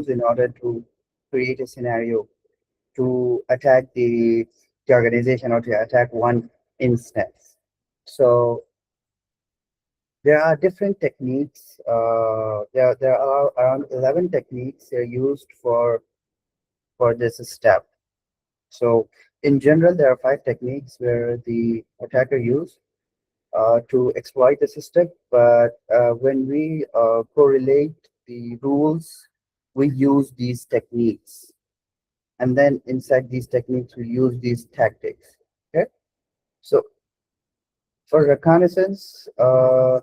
use in order to create a scenario to attack the organization or to attack one instance. So there are different techniques. There are around 11 techniques they're used for this step. So in general, there are 5 techniques where the attacker use to exploit the system. But when we correlate the rules, we use these techniques. And then inside these techniques, we use these tactics. Okay. So for reconnaissance, the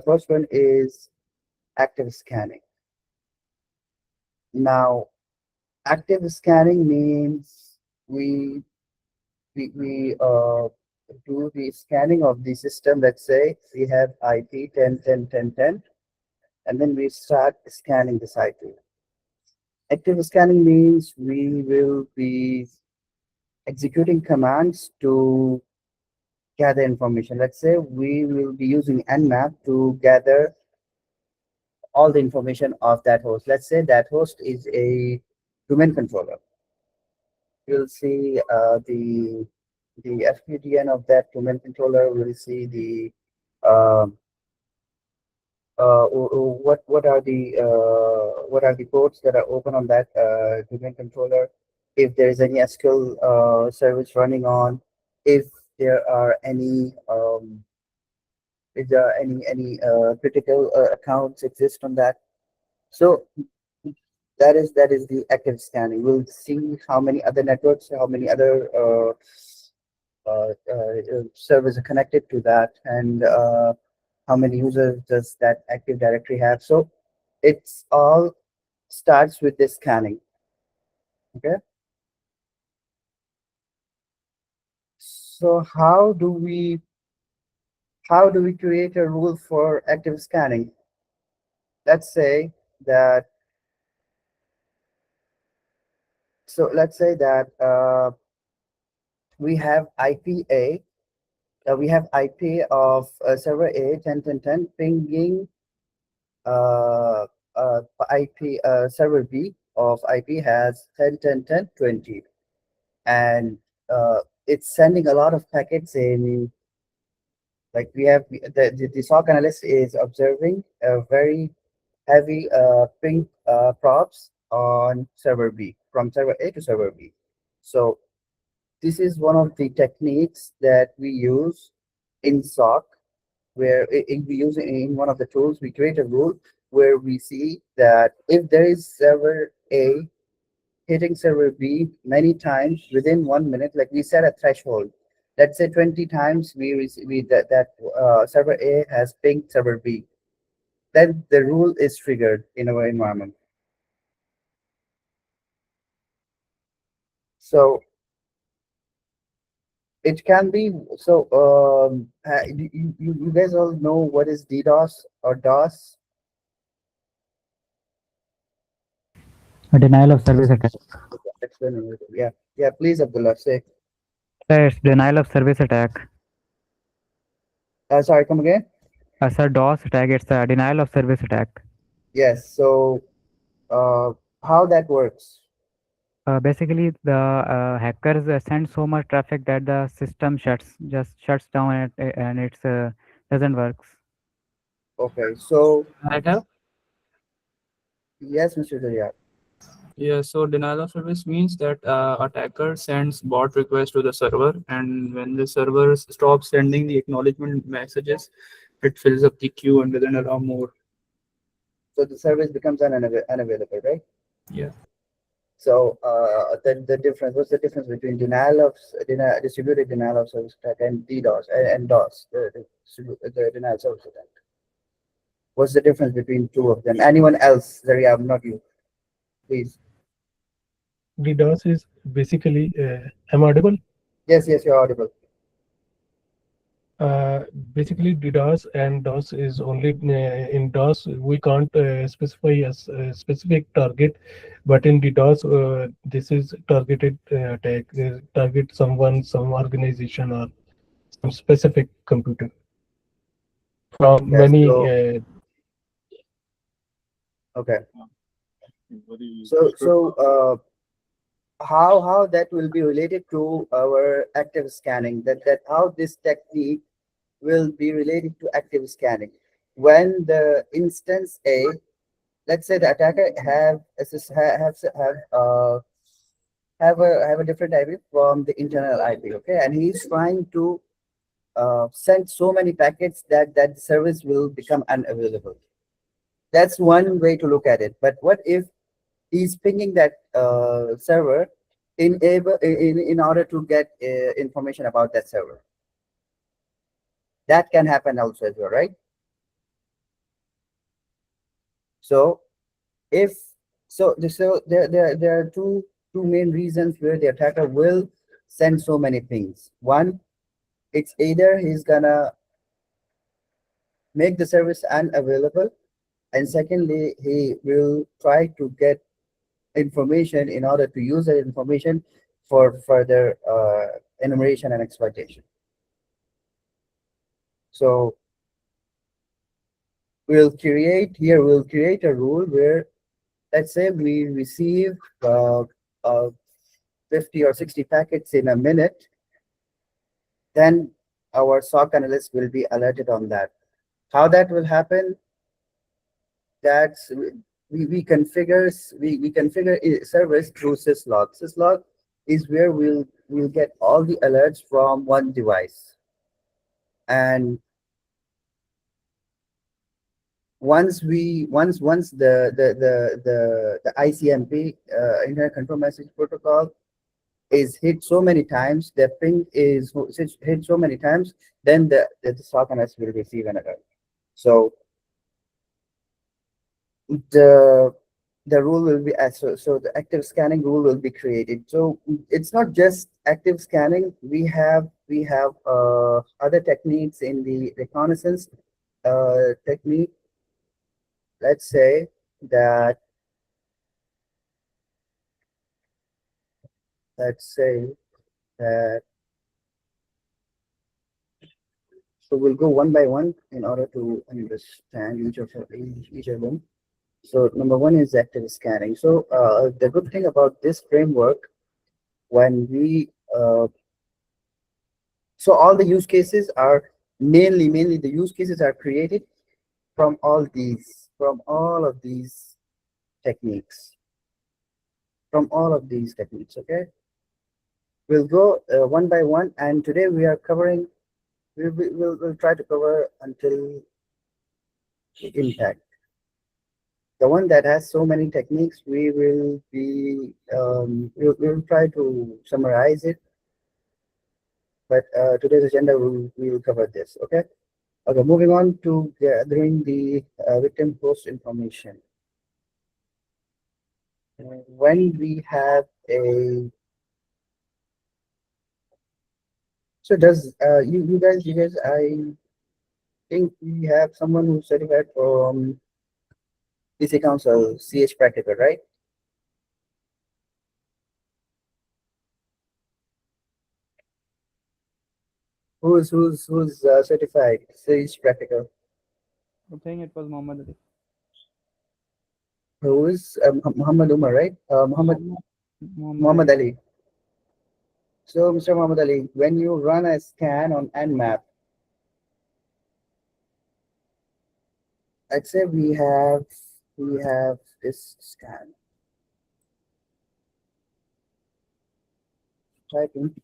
first one is active scanning. Now, active scanning means we do the scanning of the system. Let's say we have IP 10.10.10.10, and then we start scanning this IP. Active scanning means we will be executing commands to gather information. Let's say we will be using nmap to gather all the information of that host. Let's say that host is a domain controller. You'll see the FQDN of that domain controller. We'll see the what are the ports that are open on that domain controller. If there is any SQL service running on, if there are any critical accounts exist on that. So that is the active scanning. We'll see how many other networks, how many other servers are connected to that, and how many users does that Active Directory have. So it's all starts with this scanning. Okay. So how do we create a rule for active scanning? Let's say that we have IP A. We have IP of server A 10.10.10 pinging IP server B of IP has 10.10.10.20, and it's sending a lot of packets in. Like we have the SOC analyst is observing a very heavy ping props on server B from server A to server B. So this is one of the techniques that we use in SOC, where we use it in one of the tools. We create a rule where we see that if there is server A hitting server B many times within 1 minute, like we set a threshold. Let's say 20 times we receive that server A has pinged server B. Then the rule is triggered in our environment. So it can be you guys all know what is DDoS or DOS? A denial of service attack. Yeah, please, Abdullah, say. Sir, it's denial of service attack. Sorry, come again. Sir, DOS attack, it's a denial of service attack. Yes. So how that works? Basically, the hackers send so much traffic that the system just shuts down and it's doesn't works. Okay, so I have. yes, Mr. Daryab. Yeah, so denial of service means that attacker sends bot requests to the server, and when the server stops sending the acknowledgement messages, it fills up the queue and doesn't allow more. So the service becomes unavailable, right? Yeah. So the difference, what's the difference between distributed denial of service attack and DDoS and DOS, the denial of service attack? What's the difference between two of them? Anyone else? Daryab, not you. Please. DDoS is basically, am I audible? Yes, you're audible. Basically, DDoS and DOS is only in DOS we can't specify as a specific target, but in DDoS this is targeted attack. Target someone, some organization, or some specific computer from Yes, many. okay. So how that will be related to our active scanning, that how this technique will be related to active scanning. When the instance A, let's say the attacker have a different IP from the internal IP, okay, and he's trying to send so many packets that the service will become unavailable. That's one way to look at it. But what if he's pinging that server in order to get information about that server? That can happen also as well, right? So if there are two main reasons where the attacker will send so many pings. One, it's either he's gonna make the service unavailable, and secondly, he will try to get information in order to use that information for further enumeration and exploitation. So we'll create a rule where, let's say we receive uh, 50 or 60 packets in a minute, then our SOC analyst will be alerted on that. How that will happen? That's we configure service through syslog. Syslog is where we'll get all the alerts from one device, and once the ICMP Internet Control Message Protocol is hit so many times, the ping is hit so many times, then the SOC analyst will receive an alert. So the rule will be so the active scanning rule will be created. So it's not just active scanning. We have other techniques in the reconnaissance technique. Let's say that let's say that so we'll go one by one in order to understand each of them. So number one is active scanning. So the good thing about this framework, when we so all the use cases are mainly the use cases are created from all of these techniques, okay. We'll go one by one, and today we are covering we'll try to cover until impact. The one that has so many techniques, we will be we'll try to summarize it, but today's agenda we will cover this, okay. Okay, moving on to gathering the victim host information. When we have a so does you guys, I think we have someone who's certified from PC Council CH Practical, right? Who's certified CH Practical? I think it was Muhammad Ali. Who is Muhammad Umar, right? Muhammad Ali. So, Mr. Muhammad Ali, when you run a scan on Nmap, I'd say we have this scan. Type in.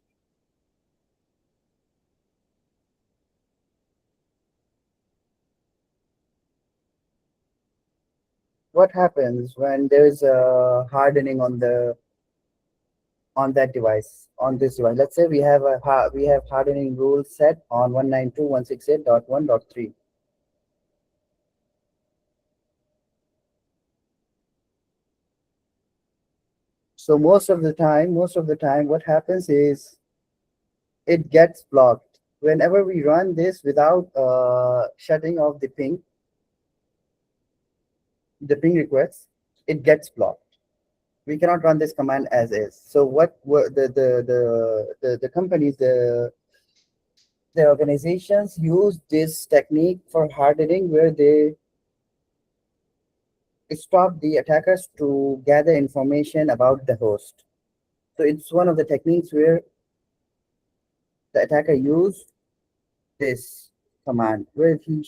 What happens when there is a hardening on that device, on this device? Let's say we have hardening rule set on 192.168.1.3. So most of the time, what happens is it gets blocked whenever we run this without shutting off the ping requests. It gets blocked. We cannot run this command as is. So what the companies, the organizations use this technique for hardening, where they stop the attackers to gather information about the host. So it's one of the techniques where the attacker used this command where he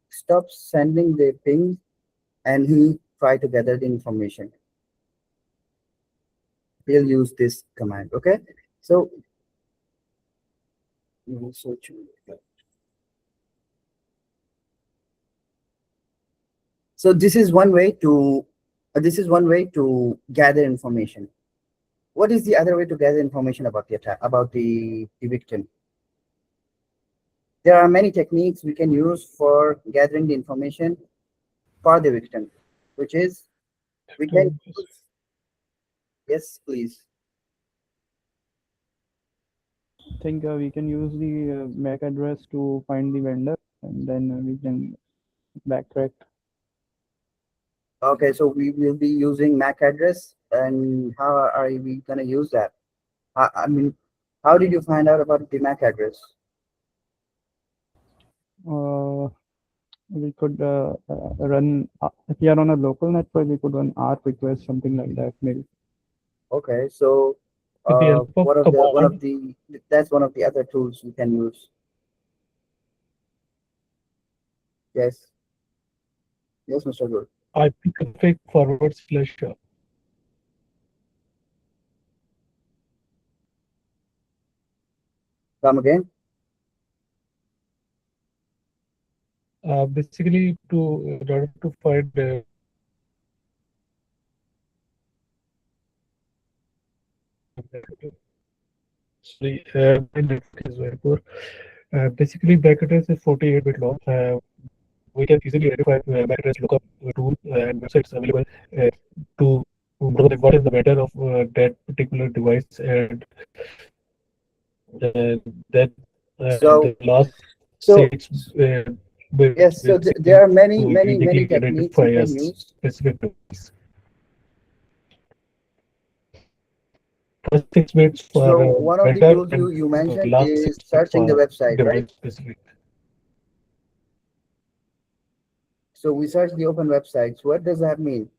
stops sending the ping and he try to gather the information. He'll use this command. Okay, so we will search. So this is one way to gather information. What is the other way to gather information about the attack, about the victim? There are many techniques we can use for gathering the information for the victim, which is we can use, yes, please. I think we can use the MAC address to find the vendor, and then we can backtrack. Okay, so we will be using MAC address, and how are we gonna use that? I mean, how did you find out about the MAC address? We could run, if we are on a local network, we could run ARP request, something like that, maybe. Okay, so With the help of one of command, the that's one of the other tools you can use. Yes. Yes, Mr. Good. ipconfig /. Come again. Basically, in order to find sorry, my network is very poor. Basically, MAC address is 48-bit long. We can easily identify MAC address lookup tool and websites available to know that what is the vendor of that particular device, and then So the last so six bits yes, so basically there are many to many uniquely techniques identify you can as use. specific device. First 6 bits for So one of the vendor tools and you mentioned last is 6 bits searching the for website, right? device specific. So we search the open websites. What does that mean?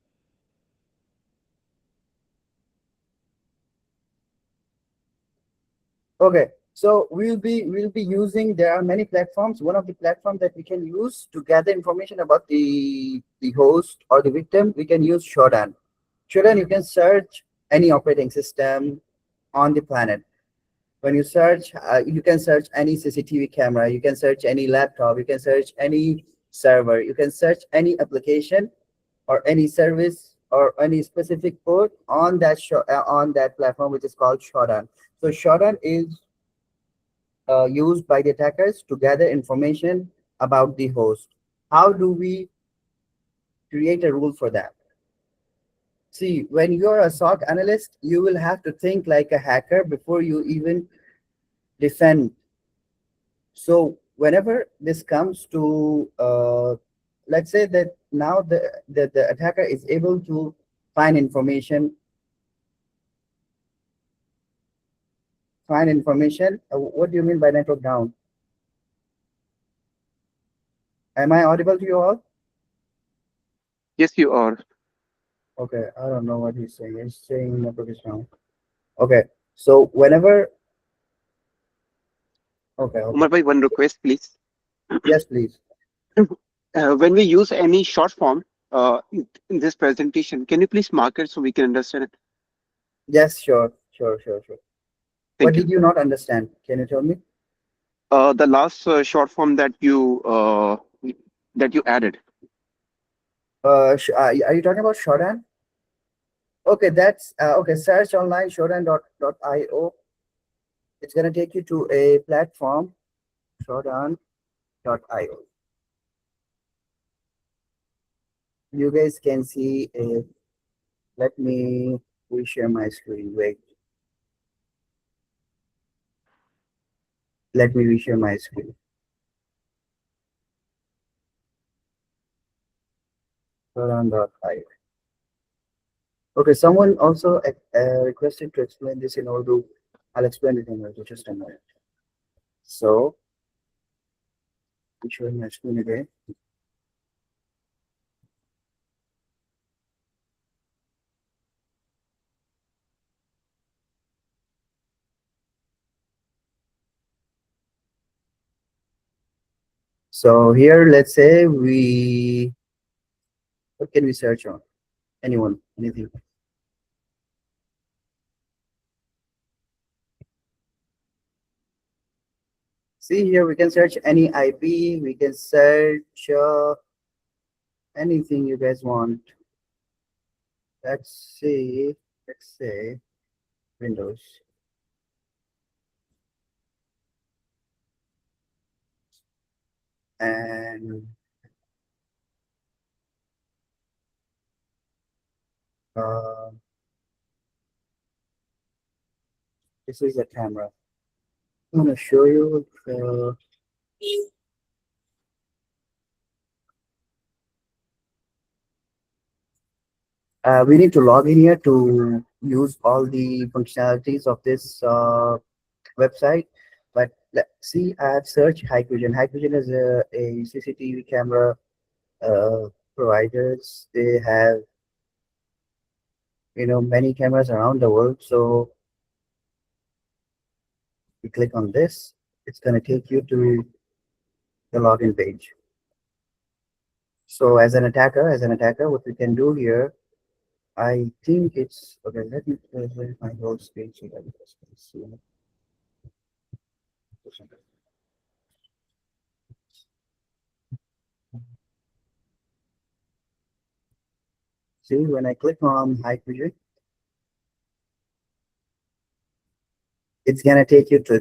Okay, so we'll be using. There are many platforms. One of the platforms that we can use to gather information about the host or the victim, we can use Shodan. Shodan, you can search any operating system on the planet. When you search, you can search any CCTV camera, you can search any laptop, you can search any server, you can search any application or any service or any specific port on that on that platform, which is called Shodan. So Shodan is used by the attackers to gather information about the host. How do we create a rule for that? See, when you're a SOC analyst, you will have to think like a hacker before you even defend. So whenever this comes to, let's say that now the attacker is able to find information. What do you mean by network down? Am I audible to you all? Yes, you are. Okay, I don't know what he's saying. He's saying network is down. Okay, so whenever, okay, Umar bhai, one request, please. yes, please. When we use any short form in this presentation, can you please mark it so we can understand it? Yes, sure. What Thank you. did you not understand? Can you tell me? The last short form that you added. Are you talking about Shodan? Okay, that's okay. Search online shodan.io. It's gonna take you to a platform, shodan.io. You guys can see a. Let me reshare my screen. Wait. Let me reshare my screen. Shodan.io. Okay, someone also requested to explain this in Urdu. I'll explain it in Urdu just a minute. So, I'm showing my screen again. So here, let's say what can we search on? Anyone, anything? See here, we can search any IP, we can search anything you guys want. Let's say Windows. And uh, this is a camera. I'm gonna show you. We need to log in here to use all the functionalities of this website. But let's see, I have searched Hikvision. Hikvision is a CCTV camera uh, providers. They have many cameras around the world. So you click on this, it's gonna take you to the login page. So as an attacker, what we can do here, I think it's okay. Let me clear my whole screen so that you guys can see. See, when I click on Hikvision, it's gonna take you to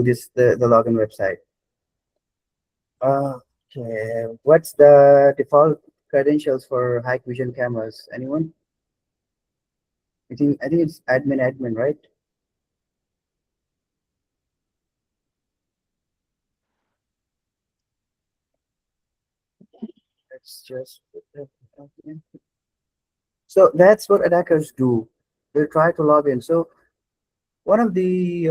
this the login website. Okay, what's the default credentials for Hikvision cameras? Anyone? I think it's admin, right? Let's just put that in. So that's what attackers do. They try to log in. So one of the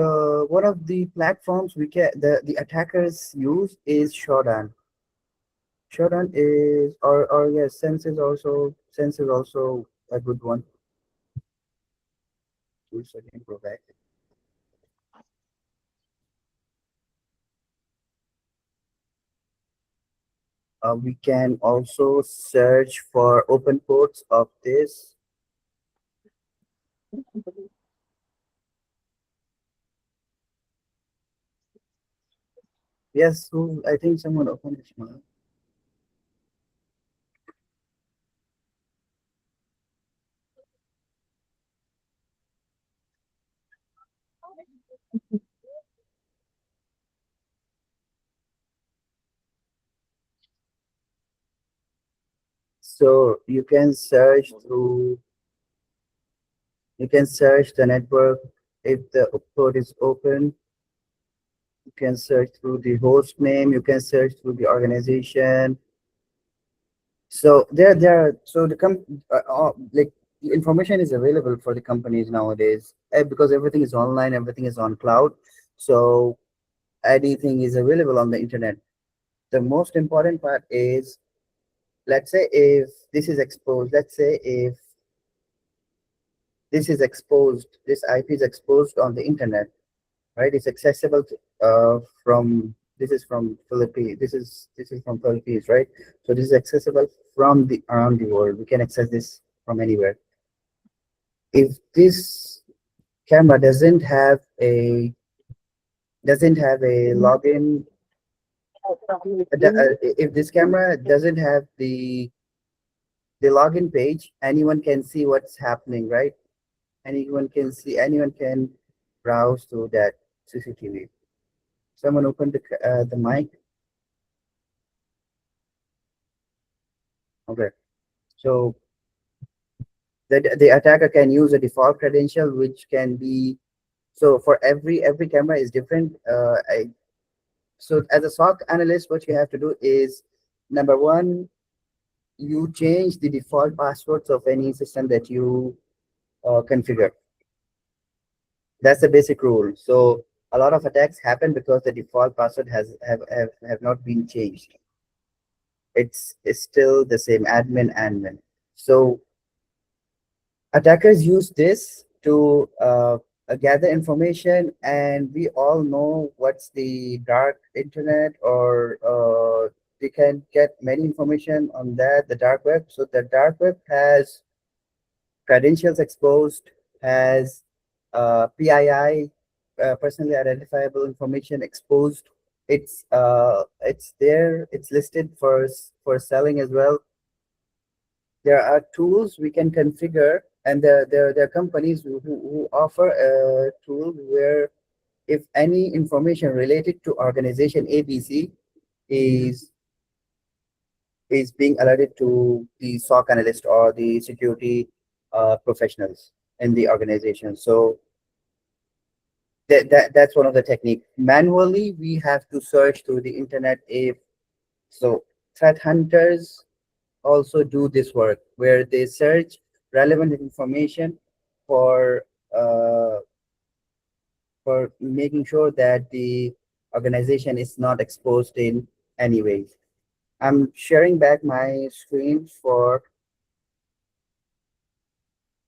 platforms the attackers use is Shodan. Shodan is or yes, Sense is also a good one. 2 seconds, go back. We can also search for open ports of this. Yes, I think someone opened it now. So you can search the network if the port is open. You can search through the host name. You can search through the organization. So so like the information is available for the companies nowadays because everything is online, everything is on cloud. So anything is available on the internet. The most important part is, let's say if this is exposed, let's say if this IP is exposed on the internet, right? It's accessible from this is from Philippines. This is from Philippines, right? So this is accessible from the around the world. We can access this from anywhere. If this camera doesn't have a login, if this camera doesn't have the login page, anyone can see what's happening, right? Anyone can browse through that CCTV. Someone opened the mic. Okay. So the attacker can use a default credential, which can be, so for every camera is different. So as a SOC analyst, what you have to do is, number one, you change the default passwords of any system that you configure. That's the basic rule. So a lot of attacks happen because the default password have not been changed. It's still the same, admin. So attackers use this to gather information, and we all know what's the dark internet, or they can get many information on that, the dark web. So the dark web has credentials exposed, has PII, personally identifiable information exposed. It's there. It's listed for selling as well. There are tools we can configure, and there are companies who offer a tool where if any information related to organization ABC is is being alerted to the SOC analyst or the security professionals in the organization. So that's one of the technique. Manually, we have to search through the internet. If so, threat hunters also do this work where they search relevant information for uh, for making sure that the organization is not exposed in any way. I'm sharing back my screen for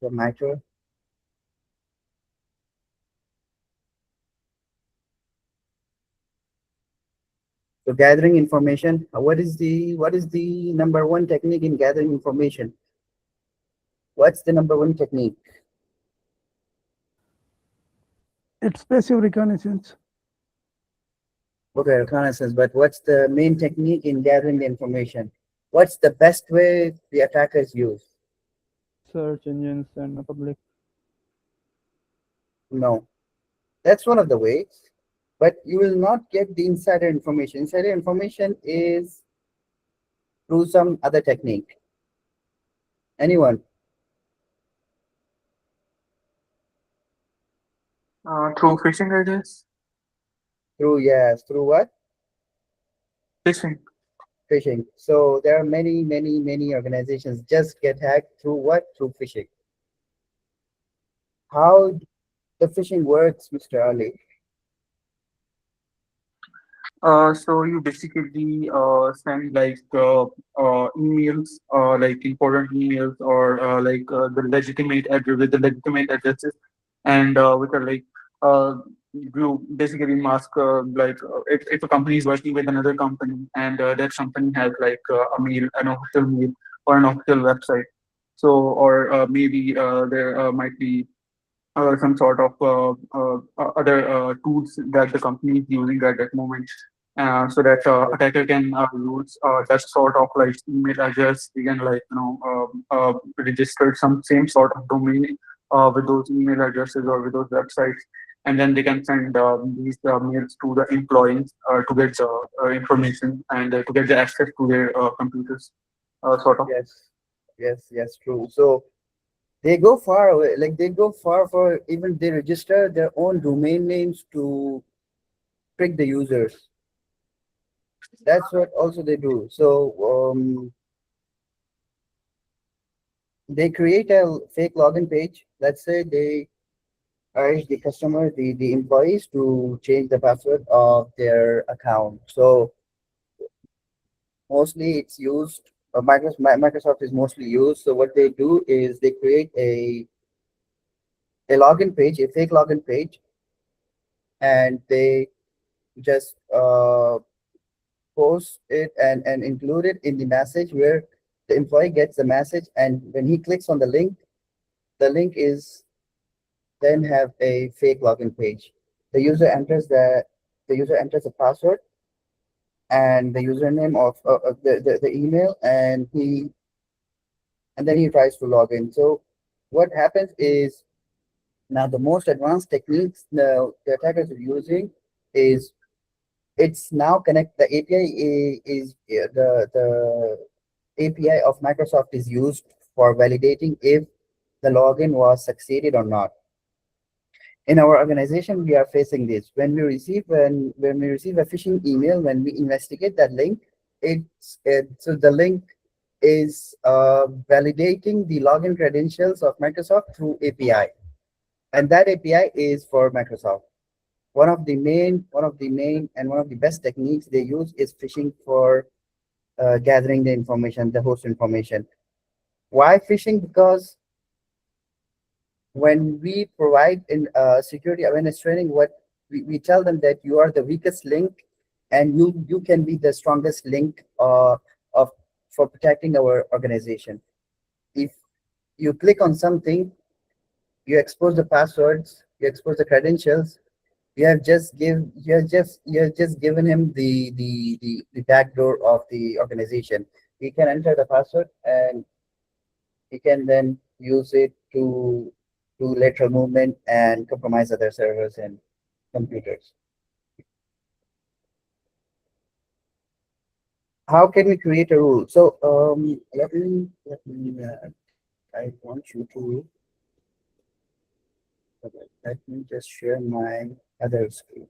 the micro. So gathering information. What is the number one technique in gathering information? What's the number one technique? It's passive reconnaissance. Okay, reconnaissance. But what's the main technique in gathering the information? What's the best way the attackers use? Search engines and public. No, that's one of the ways. But you will not get the insider information. Insider information is through some other technique. Anyone? Through phishing, I guess. Through what? Phishing. Phishing. So there are many organizations just get hacked through what? Through phishing. How the phishing works, Mr. Ali? So you basically send like emails, like important emails, or the legitimate address with the legitimate addresses, and which are like you basically mask if a company is working with another company, and that company has like a mail, an official mail, or an official website. So or maybe there might be some sort of other tools that the company is using at that moment, so that attacker can use that sort of like email address. They can register some same sort of domain with those email addresses or with those websites, and then they can send these mails to the employees to get information and to get the access to their computers, sort of. Yes, true. So they go far away, like they go far for even they register their own domain names to trick the users. That's what also they do. So they create a fake login page. Let's say they urge the customer, the employees to change the password of their account. So mostly it's used, Microsoft is mostly used. So what they do is they create a login page, a fake login page, and they just post it and include it in the message where the employee gets the message, and when he clicks on the link is then have a fake login page. The user enters the password and the username of the email, and then he tries to log in. So what happens is now the most advanced techniques the attackers are using is it's now connect the API is the API of Microsoft is used for validating if the login was succeeded or not. In our organization, we are facing this. When we receive a phishing email, when we investigate that link, so the link is validating the login credentials of Microsoft through API, and that API is for Microsoft. One of the best techniques they use is phishing for gathering the information, the host information. Why phishing? Because when we provide in security awareness training, what we tell them that you are the weakest link, and you can be the strongest link of for protecting our organization. If you click on something, you expose the passwords, you expose the credentials, you have just given him the back door of the organization. He can enter the password, and he can then use it to do lateral movement and compromise other servers and computers. How can we create a rule? So I want you to, okay, let me just share my other screen.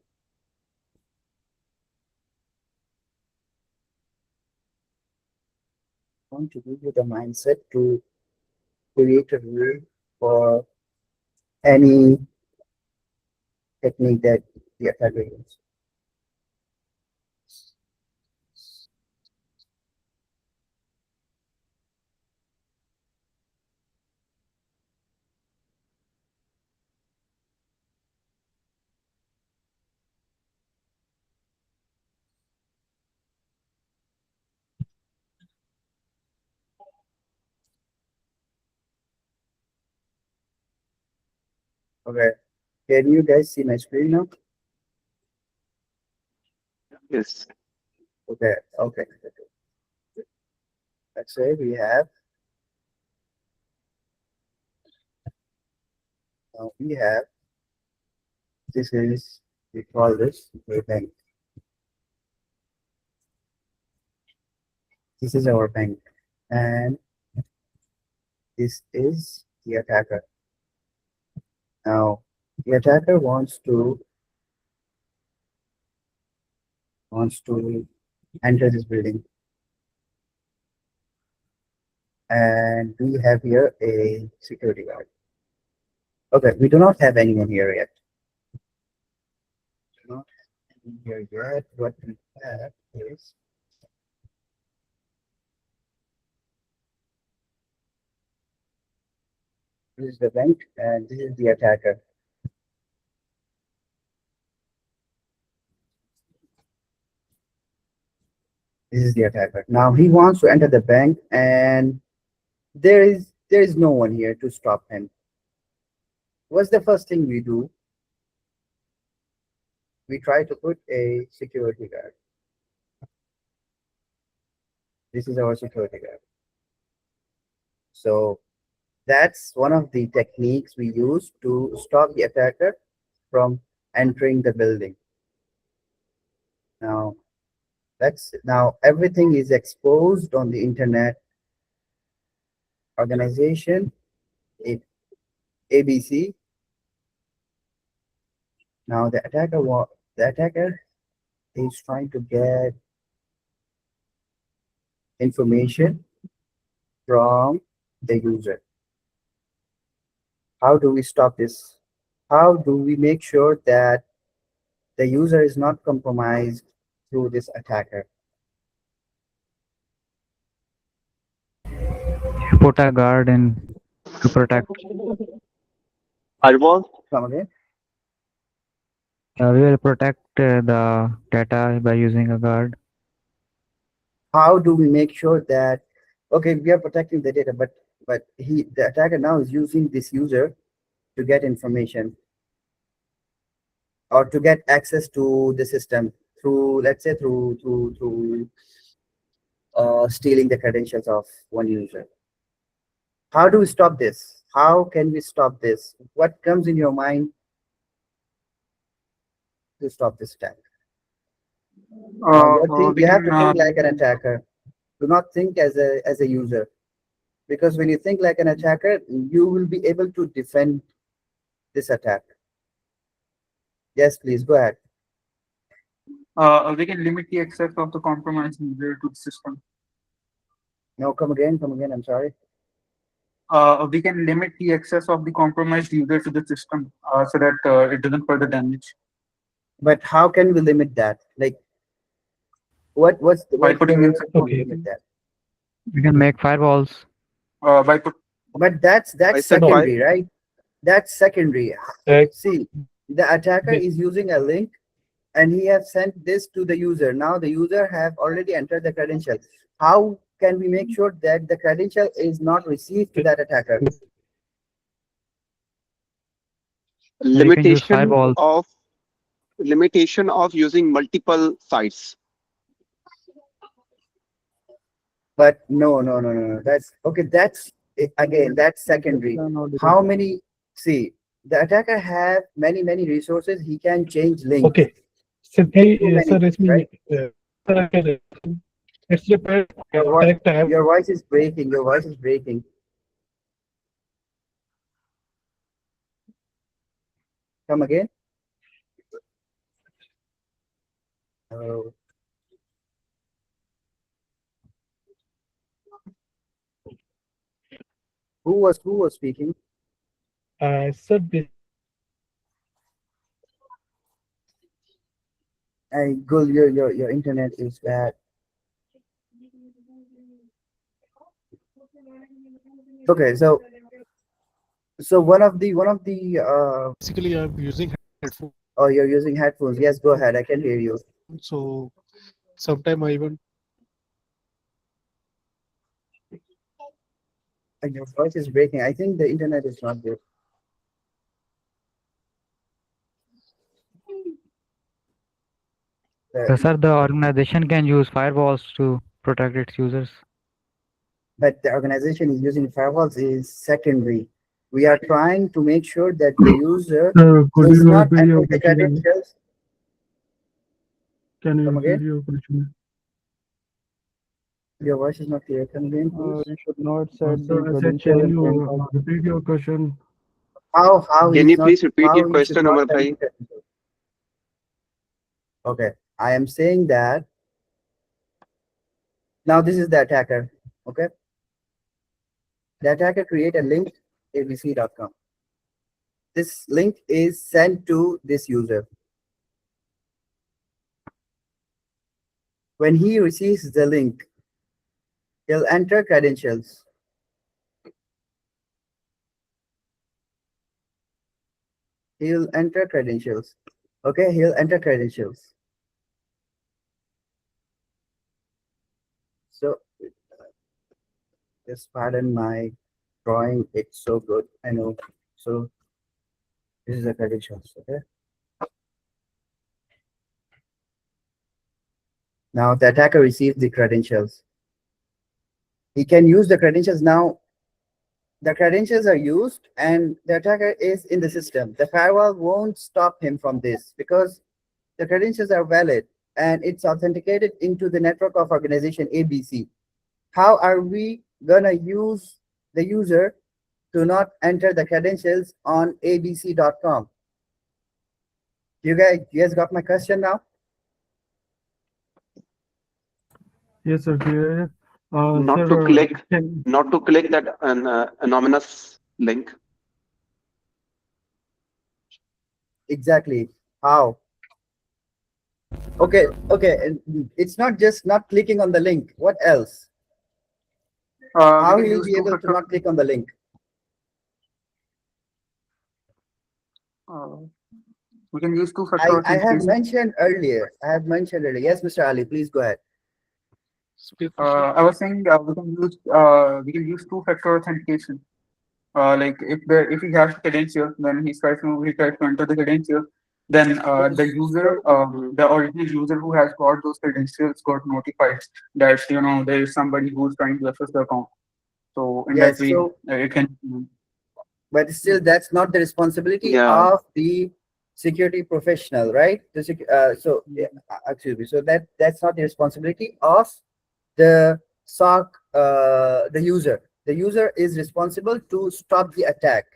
I want to give you the mindset to create a rule for any technique that the attacker uses. Okay, can you guys see my screen now? Yes. Okay, okay. Let's say we have this is, we call this a bank. This is our bank, and this is the attacker. Now the attacker wants to enter this building, and we have here a security guard. Okay, we do not have anyone here yet. Do not have anyone here yet. What we have is this is the bank, and this is the attacker. This is the attacker. Now he wants to enter the bank, and there is no one here to stop him. What's the first thing we do? We try to put a security guard. This is our security guard. So that's one of the techniques we use to stop the attacker from entering the building. Now everything is exposed on the internet. Organization, ABC. Now the attacker is trying to get information from the user. How do we stop this? How do we make sure that the user is not compromised through this attacker? Put a guard in to protect. Firewall? Come again? We will protect the data by using a guard. How do we make sure that, okay, we are protecting the data, but the attacker now is using this user to get information or to get access to the system through, let's say, through stealing the credentials of one user. How do we stop this? How can we stop this? What comes in your mind to stop this attack? You have to think like an attacker. Do not think as a user, because when you think like an attacker, you will be able to defend this attack. Yes, please go ahead. We can limit the access of the compromised user to the system. No, come again. I'm sorry. We can limit the access of the compromised user to the system so that it doesn't further damage. But how can we limit that? Like, what's the By putting in Okay. limit that? We can make firewalls. by put But that's I said secondary, right? That's secondary. Uh, See, the attacker the- is using a link and he has sent this to the user. Now the user have already entered the credential. How can we make sure that the credential is not received to that attacker? You can use Limitation firewall. of using multiple sites. But no. That's okay. That's again, that's secondary. How many? See, the attacker have many resources. He can change links. okay. So, Too sir, many, right? it's depend Your, attack type. your voice is breaking. Your voice is breaking. Come again. Oh. Who was speaking? Sir, this Hey, Gul, your internet is bad. Okay, so basically I'm using headphone, oh, you're using headphones. Yes, go ahead. I can hear you. so sometime I even And your voice is breaking. I think the internet is not good. So, sir, the organization can use firewalls to protect its users. But the organization is using firewalls is secondary. We are trying to make sure that the user Could does you not repeat your enter the question? credentials. Can you Come repeat again? your question? Your voice is not clear. Come again, please. We should not set So the I said, credential can in front you of. repeat your question? How Can he's you not, please repeat how your he should question, not Amar send Bhai? the credentials. Okay, I am saying that now this is the attacker. Okay, the attacker create a link abc.com. This link is sent to this user. When he receives the link, he'll enter credentials. He'll enter credentials. Okay, he'll enter credentials. So just pardon my drawing. It's so good. I know. So this is the credentials. Okay. Now the attacker receives the credentials. He can use the credentials now. The credentials are used and the attacker is in the system. The firewall won't stop him from this because the credentials are valid and it's authenticated into the network of organization ABC. How are we gonna use the user to not enter the credentials on abc.com? You guys got my question now? Yes, sir. Clear. Not to Sir, click, can not to click that anonymous link. Exactly. How? Okay, and it's not just not clicking on the link. What else? We How can he will use be able to two-factor. not click on the link? We can use two-factor I have authentication. mentioned earlier. Yes, Mr. Ali, please go ahead. I was saying we can use two-factor authentication. Like if he has credentials, then he tries to enter the credentials. Then the original user who has got those credentials got notified that there is somebody who's trying to access the account. So in that Yes, way, so it can. but still that's not the responsibility Yeah. of the security professional, right? So yeah, excuse me. So that's not the responsibility of the SOC, the user. The user is responsible to stop the attack,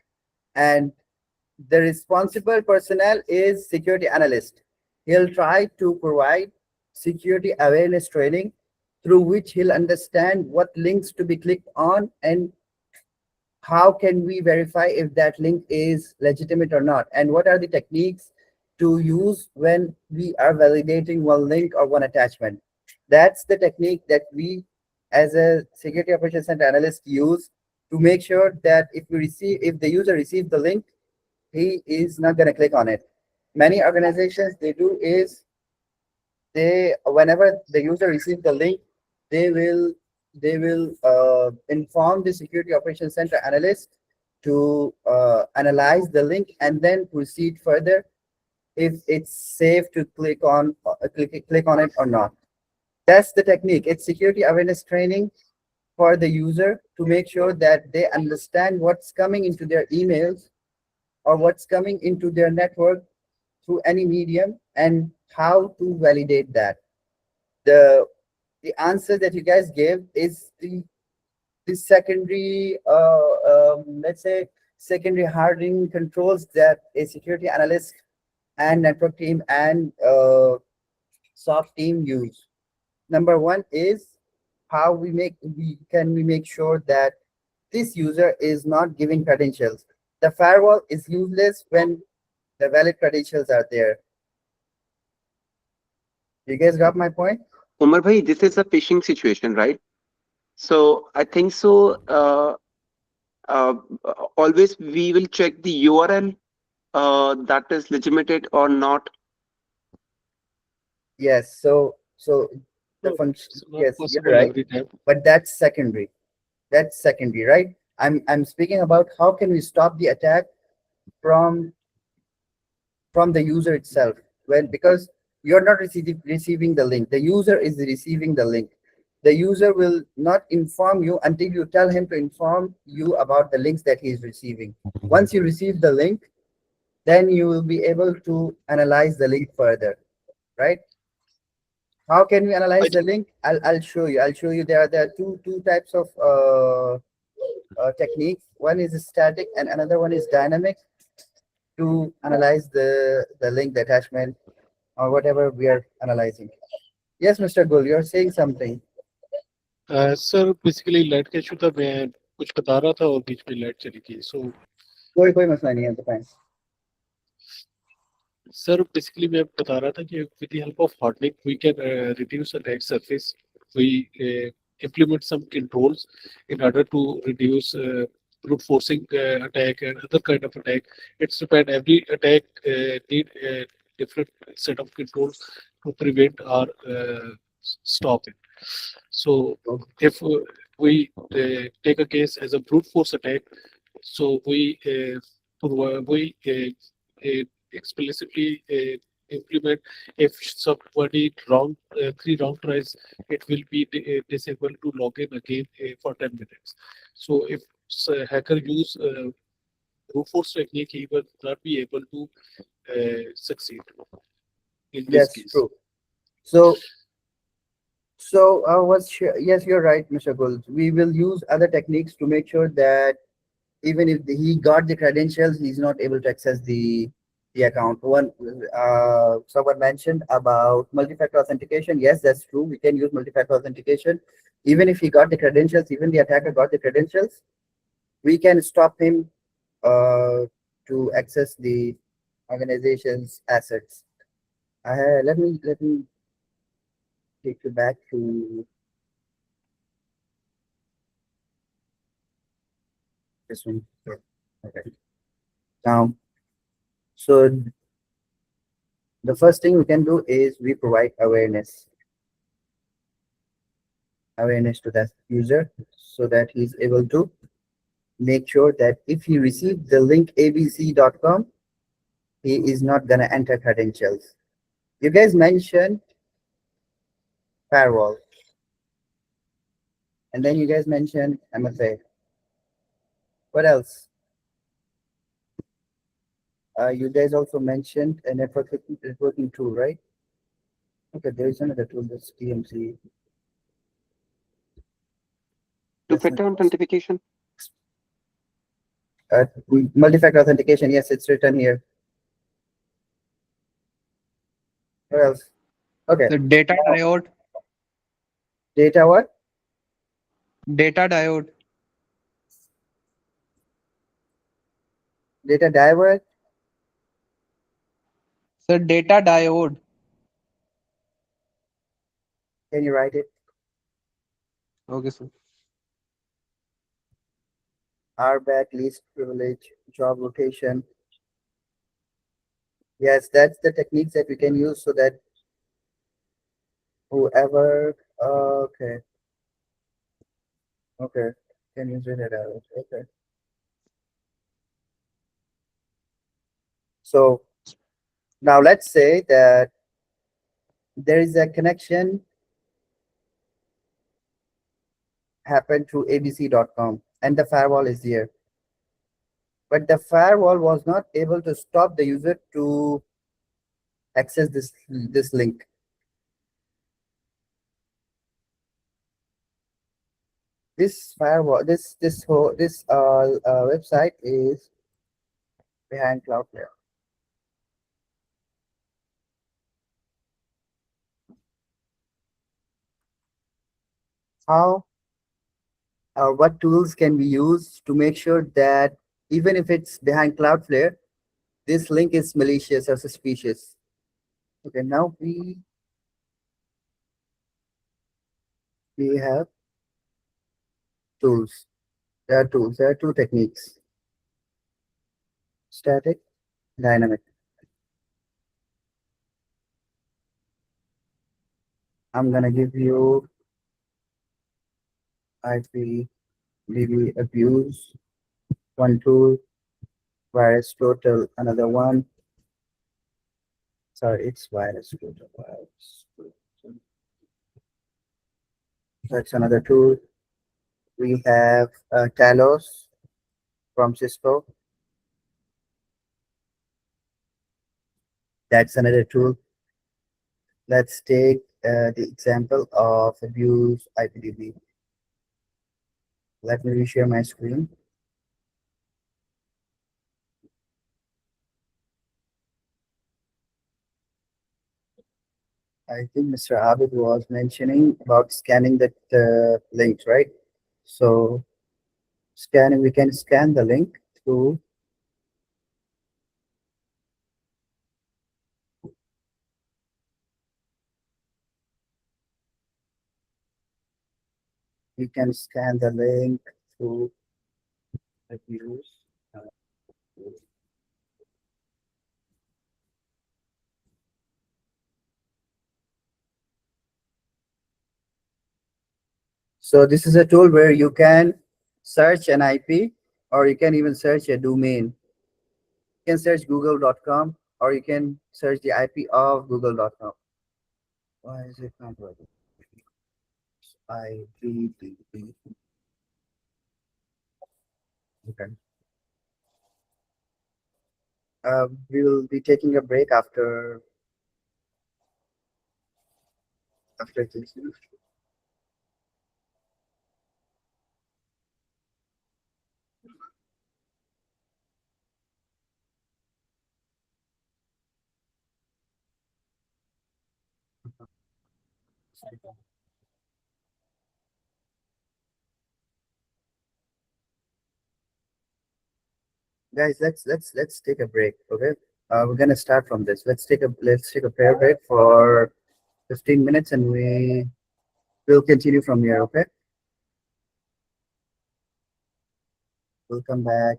and the responsible personnel is security analyst. He'll try to provide security awareness training through which he'll understand what links to be clicked on and how can we verify if that link is legitimate or not, and what are the techniques to use when we are validating one link or one attachment. That's the technique that we as a security operations center analyst use to make sure that if the user receives the link, he is not going to click on it. Many organizations, they do is they, whenever the user receives the link, they will inform the security operations center analyst to analyze the link and then proceed further if it's safe to click on it or not. That's the technique. It's security awareness training for the user to make sure that they understand what's coming into their emails or what's coming into their network through any medium and how to validate that. The answer that you guys gave is the secondary let's say secondary hardening controls that a security analyst and network team and SOC team use. Number one is how we make sure that this user is not giving credentials. The firewall is useless when the valid credentials are there. You guys got my point? Umar bhai, this is a phishing situation, right? So I think so. Uh, Always we will check the URL that is legitimate or not. Yes. So the No, function. it's not Yes, you're possible right. every time. But that's secondary. That's secondary, right? I'm speaking about how can we stop the attack from the user itself, when because you're not receiving the link, the user is receiving the link. The user will not inform you until you tell him to inform you about the links that he is receiving. Once you receive the link, then you will be able to analyze the link further, right? How can we analyze the link? I'll show you. There are two types of techniques. One is static and another one is dynamic to analyze the link, the attachment, or whatever we are analyzing. Yes, Mr. Gul, you're saying something. Sir basically light का issue था, मैं कुछ बता रहा था और बीच में light चली गई. सो कोई मसला नहीं है, तो फाइन. सर बेसिकली मैं बता रहा था कि with the help of hardening we can reduce attack surface. We implement some controls in order to reduce brute forcing attack and other kind of attack. It's depend every attack need a different set of controls to prevent or stop it. So if we take a case as a brute force attack, so we explicitly implement if somebody wrong 3 round tries, it will be disabled to log in again for 10 minutes. So if hacker use brute force technique, he will not be able to succeed in this Yes, case. true. Yes, you're right, Mr. Gul. We will use other techniques to make sure that even if he got the credentials, he's not able to access the account. Someone mentioned about multi-factor authentication. Yes, that's true. We can use multi-factor authentication. Even if he got the credentials, even the attacker got the credentials, we can stop him to access the organization's assets. Let me take you back to this one. Okay. Now, so the first thing we can do is we provide awareness to that user so that he's able to make sure that if he received the link abc.com, he is not going to enter credentials. You guys mentioned firewall, and then you guys mentioned MFA. What else? You guys also mentioned a networking tool, right? Okay, there is another tool, that's TMC. Two-factor authentication. Multi-factor authentication, yes, it's written here. What else? Okay. The data diode. Data what? Data diode. Data divert? The data diode. Can you write it? Okay, sir. RBAC, least privilege, job rotation. Yes, that's the techniques that we can use so that whoever, okay, okay, can use it out. Okay. So now let's say that there is a connection happened through abc.com and the firewall is there. But the firewall was not able to stop the user to access this link. This firewall, this website is behind Cloudflare. How what tools can we use to make sure that even if it's behind Cloudflare, this link is malicious or suspicious? Okay, now we have tools. There are tools. There are two techniques: static, dynamic. I'm gonna give you IPDB abuse, one tool, virus total, another one. Sorry, it's virus total. Virus total. That's another tool. We have Talos from Cisco. That's another tool. Let's take the example of abuse IPDB. Let me reshare my screen. I think Mr. Abid was mentioning about scanning that link, right? So scanning, we can scan the link through, we can scan the link through abuse. So this is a tool where you can search an IP or you can even search a domain. You can search google.com or you can search the IP of google.com. Why is it not working? IPDB. Okay. We will be taking a break after this. Guys, let's take a break. Okay. We're gonna start from this. Let's take a prayer break for 15 minutes and we'll continue from here. Okay. We'll come back.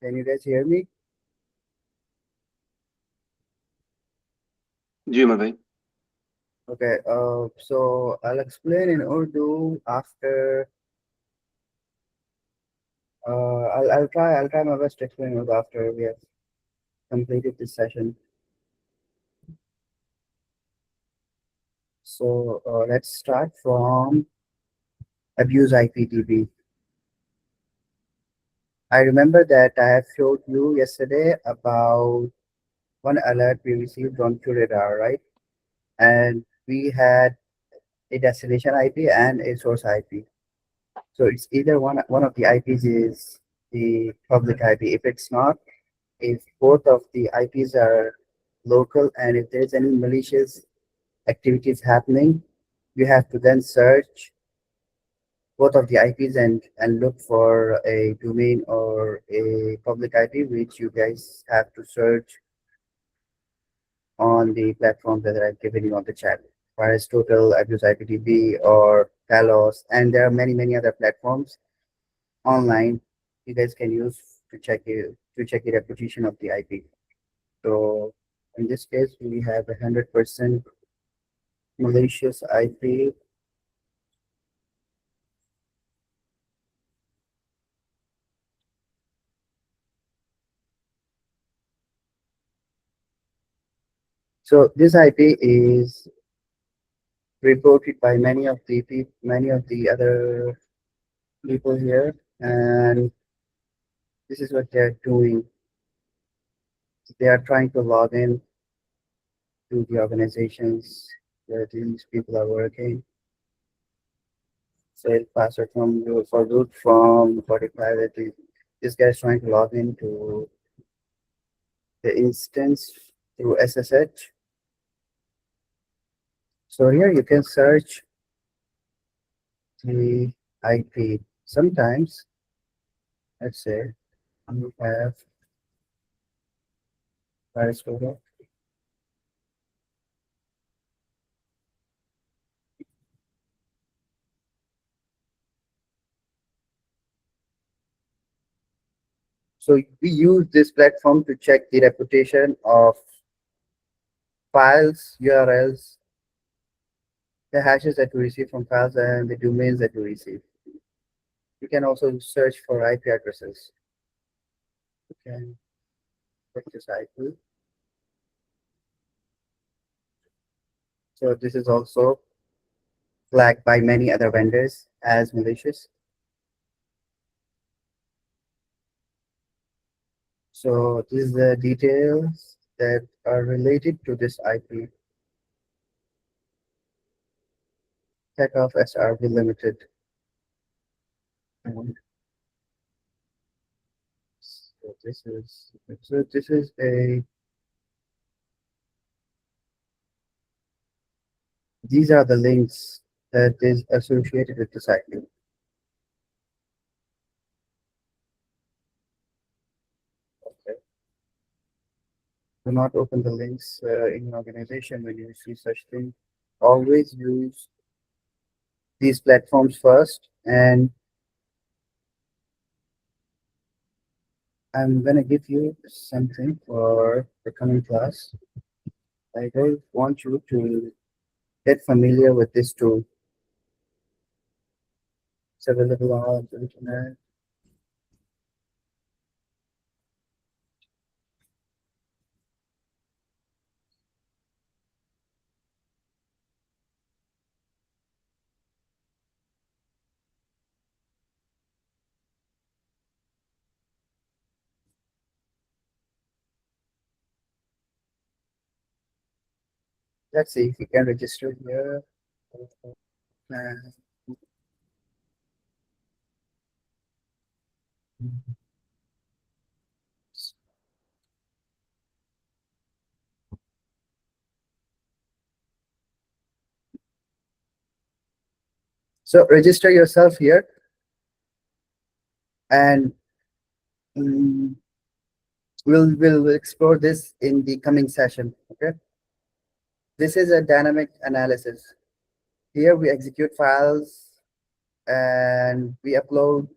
Can you guys hear me? जी उमर भाई. Okay, so I'll explain in Urdu after. I'll try my best to explain Urdu after we have completed this session. So let's start from abuse IPTV. I remember that I have showed you yesterday about one alert we received on QRadar, right? And we had a destination IP and a source IP. So it's either one of the IPs is the public IP. If it's not, if both of the IPs are local and if there's any malicious activities happening, you have to then search both of the IPs and look for a domain or a public IP, which you guys have to search on the platform that I've given you on the chat. Whereas Total, Abuse IPTV, or Talos, and there are many other platforms online you guys can use to check the reputation of the IP. So in this case, we have 100% malicious IP. So this IP is reported by many of the other people here, and this is what they're doing. They are trying to log in to the organizations where these people are working. Say password from for root from 45 that this guy is trying to log into the instance through SSH. So here you can search the IP. Sometimes, let's say you have virus photo. So we use this platform to check the reputation of files, URLs, the hashes that we receive from files, and the domains that we receive. You can also search for IP addresses. You can check this IP. So this is also flagged by many other vendors as malicious. So this is the details that are related to this IP. Takeoff SRV Limited. And so this is a these are the links that is associated with this IP. Okay. Do not open the links in your organization when you see such thing. Always use these platforms first, and I'm gonna give you something for the coming class. I don't want you to get familiar with this tool. It's available on the internet. Let's see if you can register here. And so register yourself here, and mm, we'll explore this in the coming session. Okay. This is a dynamic analysis. Here we execute files and we upload.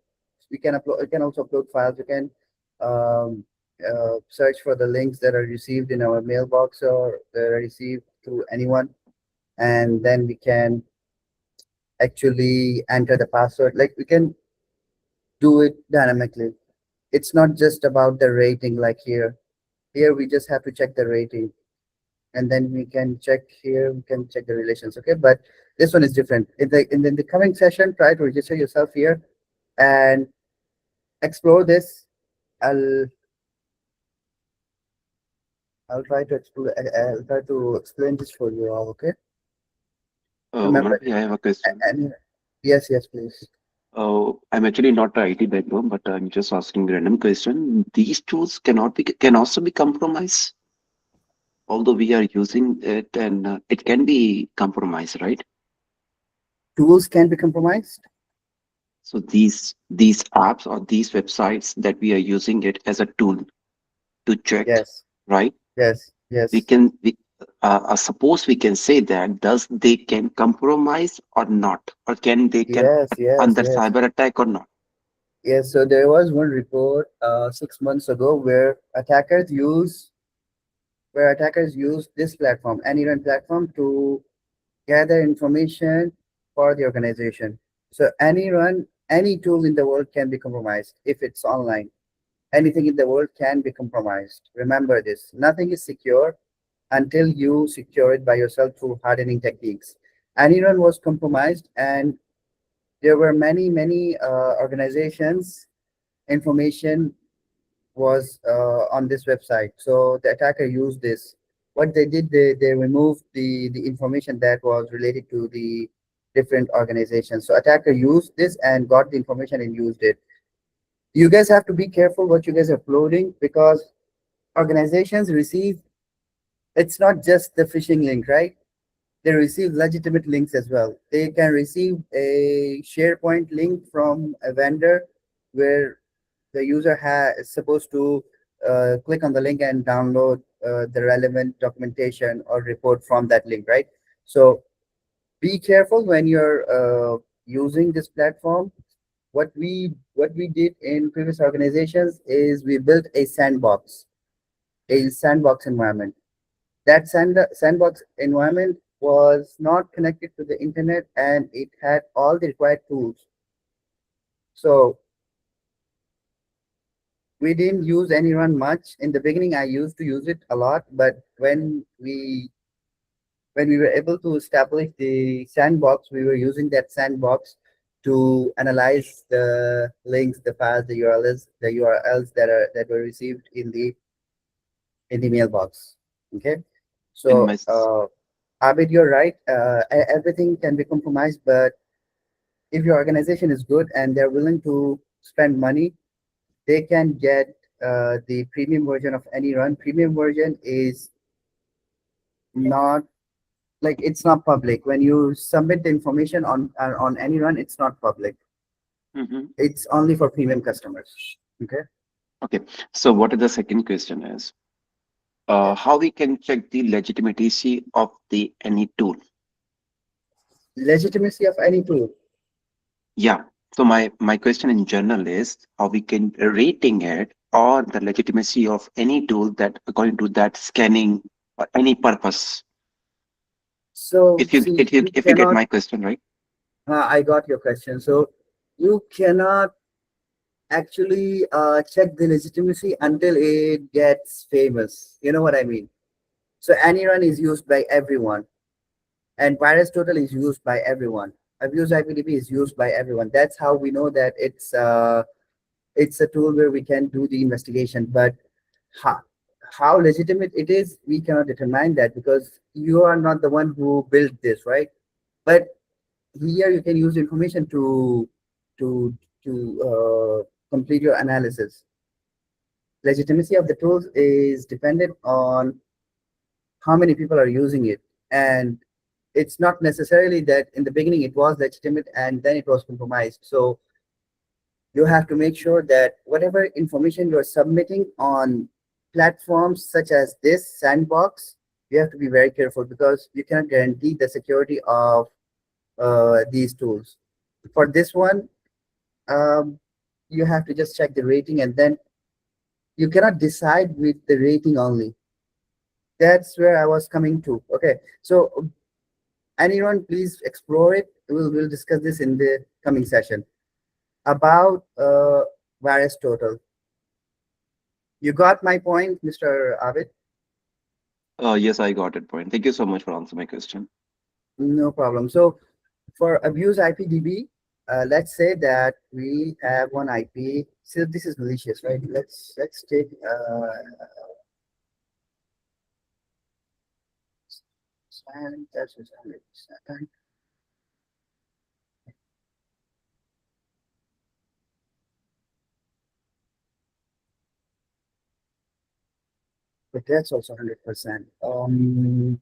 We can also upload files. You can search for the links that are received in our mailbox or that are received through anyone, and then we can actually enter the password. Like we can do it dynamically. It's not just about the rating like here. Here we just have to check the rating, and then we can check here, we can check the relations. Okay, but this one is different. In the coming session, try to register yourself here and explore this. I'll I'll try to explore. I'll try to explain this for you all. Okay. Remember, Manoj, I have a question. and yes, yes, please. I'm actually not a IT background, but I'm just asking random question. These tools can also be compromised, although we are using it, and it can be compromised, right? Tools can be compromised. So these apps or these websites that we are using it as a tool to check, Yes, right? yes, We yes, can suppose we can say that does they can compromise or not, or can yes, yes, under yes, cyber attack or not? yes. So there was one report 6 months ago where attackers use this platform, Anyrun platform, to gather information for the organization. So any tool in the world can be compromised if it's online. Anything in the world can be compromised. Remember this. Nothing is secure until you secure it by yourself through hardening techniques. Anyone was compromised, and there were many organizations. Information was on this website. So the attacker used this. What they did, they removed the information that was related to the different organizations. So attacker used this and got the information and used it. You guys have to be careful what you guys are uploading, because organizations receive, it's not just the phishing link, right? They receive legitimate links as well. They can receive a SharePoint link from a vendor where the user is supposed to click on the link and download the relevant documentation or report from that link, right? So be careful when you're using this platform. What we did in previous organizations is we built a sandbox environment. That sandbox environment was not connected to the internet, and it had all the required tools. So we didn't use any run much in the beginning. I used to use it a lot, but when we were able to establish the sandbox, we were using that sandbox to analyze the links, the files, the URLs that were received in the mailbox. Okay, In so my Abid, you're right. Everything can be compromised, but if your organization is good and they're willing to spend money, they can get the premium version of any run. Premium version is not, like, it's not public. When you submit the information on any run, it's not public. Mhm. It's only for premium customers. Okay. Okay. So what is the second question is? Yes. How we can check the legitimacy of the any tool? Legitimacy of any tool. Yeah. So my question in general is how we can rating it or the legitimacy of any tool that according to that scanning or any purpose. So If you see, if you you if you get cannot. my question right. I got your question. So you cannot actually check the legitimacy until it gets famous. You know what I mean? So AnyRun is used by everyone, and Virus Total is used by everyone. Abuse IPDB is used by everyone. That's how we know that it's a tool where we can do the investigation. But how, how legitimate it is, we cannot determine that, because you are not the one who built this, right? But here you can use information to complete your analysis. Legitimacy of the tools is dependent on how many people are using it, and it's not necessarily that in the beginning it was legitimate and then it was compromised. So you have to make sure that whatever information you're submitting on platforms such as this sandbox, you have to be very careful, because you cannot guarantee the security of these tools. For this one, um, you have to just check the rating, and then You cannot decide with the rating only. That's where I was coming to. Okay, so anyone please explore it. We'll discuss this in the coming session about various total. You got my point, Mr. Abid? Yes, I got it point. Thank you so much for answering my question. No problem. So for abuse IPDB, let's say that we have one IP. So this is malicious, right? Let's take and that's 100%. But that's also 100%.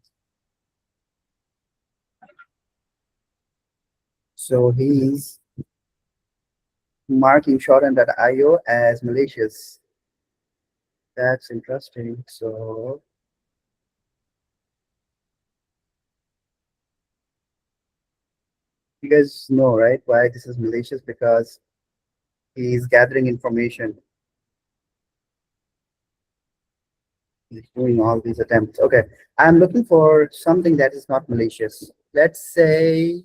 So he's marking shorten.io as malicious. That's interesting. So you guys know, right, why this is malicious? Because he's gathering information. He's doing all these attempts. Okay, I'm looking for something that is not malicious. Let's say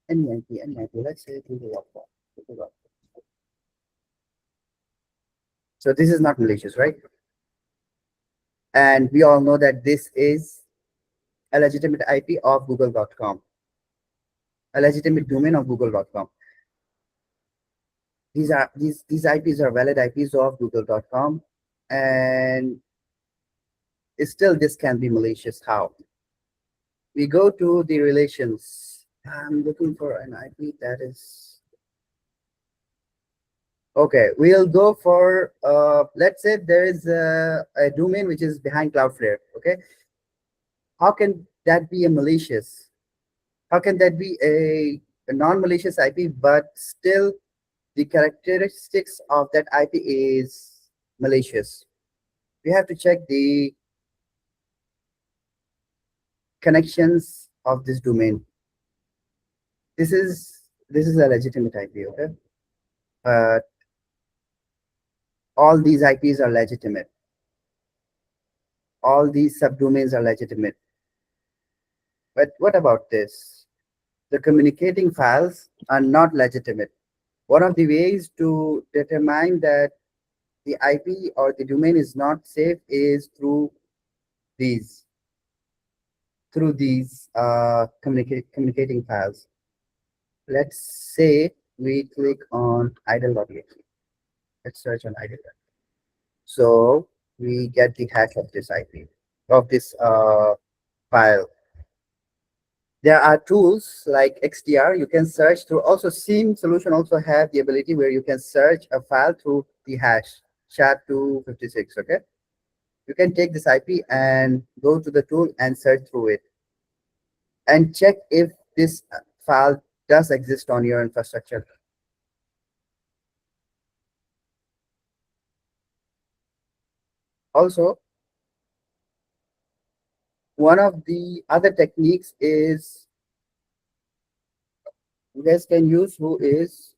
any IP. Let's say Google.com. Google.com. So this is not malicious, right? And we all know that this is a legitimate IP of Google.com, a legitimate domain of Google.com. These IPs are valid IPs of Google.com, and still this can be malicious. How? We go to the relations. I'm looking for an IP that is okay. We'll go for let's say there is a domain which is behind Cloudflare. Okay, how can that be a malicious? How can that be a non-malicious IP, but still the characteristics of that IP is malicious? We have to check the connections of this domain. This is a legitimate IP, okay? All these IPs are legitimate. All these subdomains are legitimate. But what about this? The communicating files are not legitimate. One of the ways to determine that the IP or the domain is not safe is through these communicating files. Let's say we click on idle.exe. Let's search on idle. So we get the hash of this IP, of this file. There are tools like XDR. You can search through. Also, SIEM solution also have the ability where you can search a file through the hash SHA-256. Okay, you can take this IP and go to the tool and search through it and check if this file does exist on your infrastructure. Also, one of the other techniques is you guys can use who is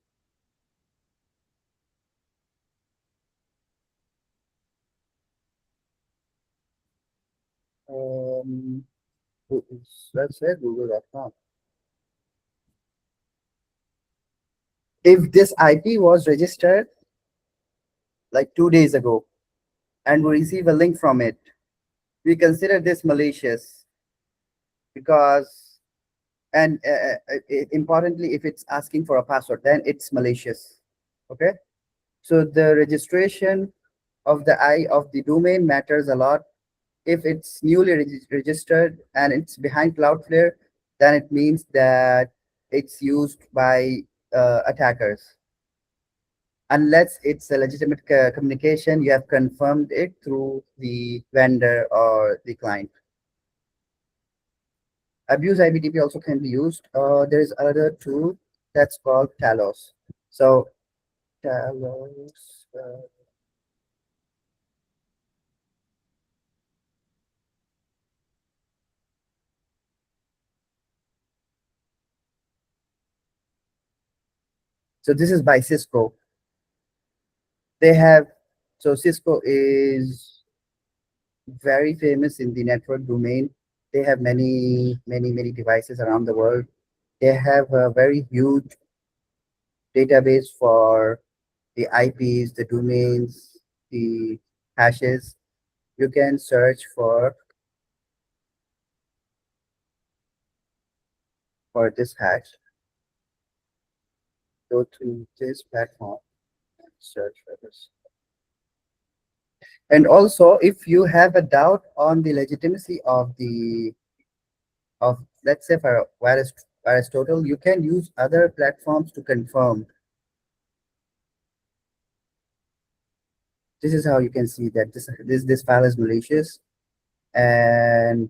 let's say google.com. If this IP was registered like 2 days ago and we receive a link from it, we consider this malicious because, and importantly, if it's asking for a password, then it's malicious. Okay, so the registration of the domain matters a lot. If it's newly registered and it's behind Cloudflare, then it means that it's used by attackers. Unless it's a legitimate communication, you have confirmed it through the vendor or the client. Abuse IBDP also can be used. There is another tool that's called Talos. So Talos. So this is by Cisco. They have, so Cisco is very famous in the network domain. They have many devices around the world. They have a very huge database for the IPs, the domains, the hashes. You can search for this hash. Go to this platform and search for this. And also, if you have a doubt on the legitimacy of let's say for virus total, you can use other platforms to confirm. This is how you can see that this file is malicious, and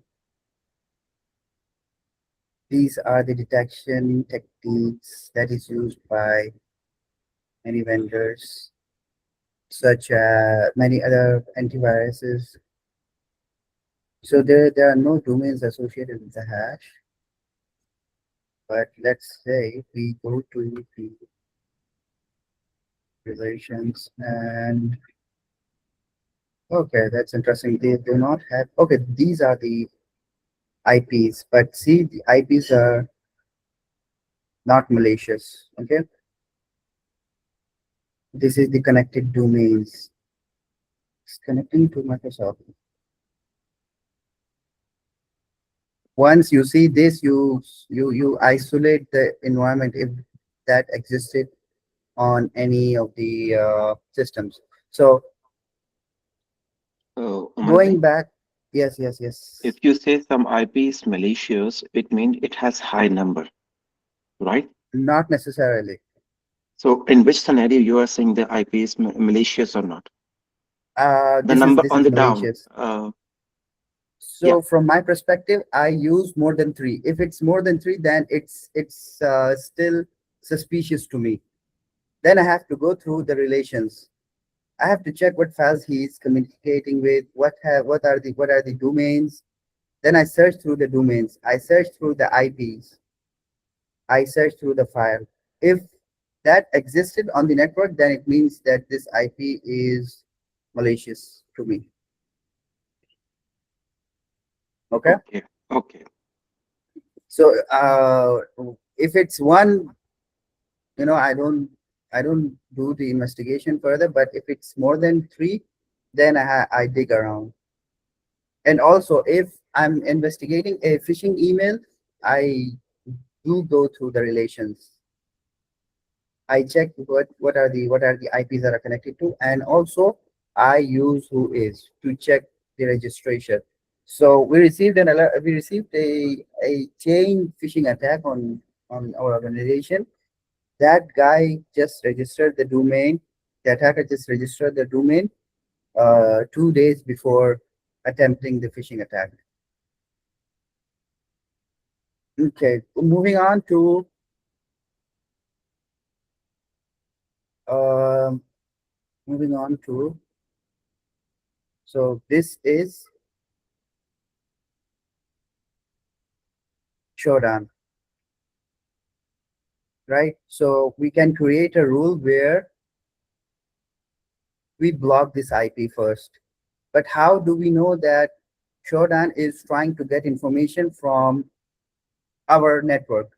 these are the detection techniques that is used by many vendors, such as many other antiviruses. So there are no domains associated with the hash. But let's say we go to the relations and okay, that's interesting. They do not have, okay, these are the IPs, but see, the IPs are not malicious. Okay, this is the connected domains. It's connecting to Microsoft. Once you see this, you isolate the environment if that existed on any of the systems. So Umar going bhai, back, yes. if you say some IP is malicious, it means it has high number, right? Not necessarily. So in which scenario you are saying the IP is malicious or not? The This is number this on is the down. malicious. Yeah. So from my perspective, I use more than three. If it's more than three, then it's still suspicious to me. Then I have to go through the relations. I have to check what files he's communicating with, what are the domains. Then I search through the domains. I search through the IPs. I search through the file. If that existed on the network, then it means that this IP is malicious to me. Okay. Okay. Okay. So if it's one, I don't do the investigation further. But if it's more than three, then I dig around. And also, if I'm investigating a phishing email, I do go through the relations. I check what are the IPs that are connected to, and also I use who is to check the registration. So we received an alert. We received a chain phishing attack on our organization. That guy just registered the domain. The attacker just registered the domain 2 days before attempting the phishing attack. Okay, moving on to um, moving on to. So this is showdown, right? So we can create a rule where we block this IP first. But how do we know that showdown is trying to get information from our network?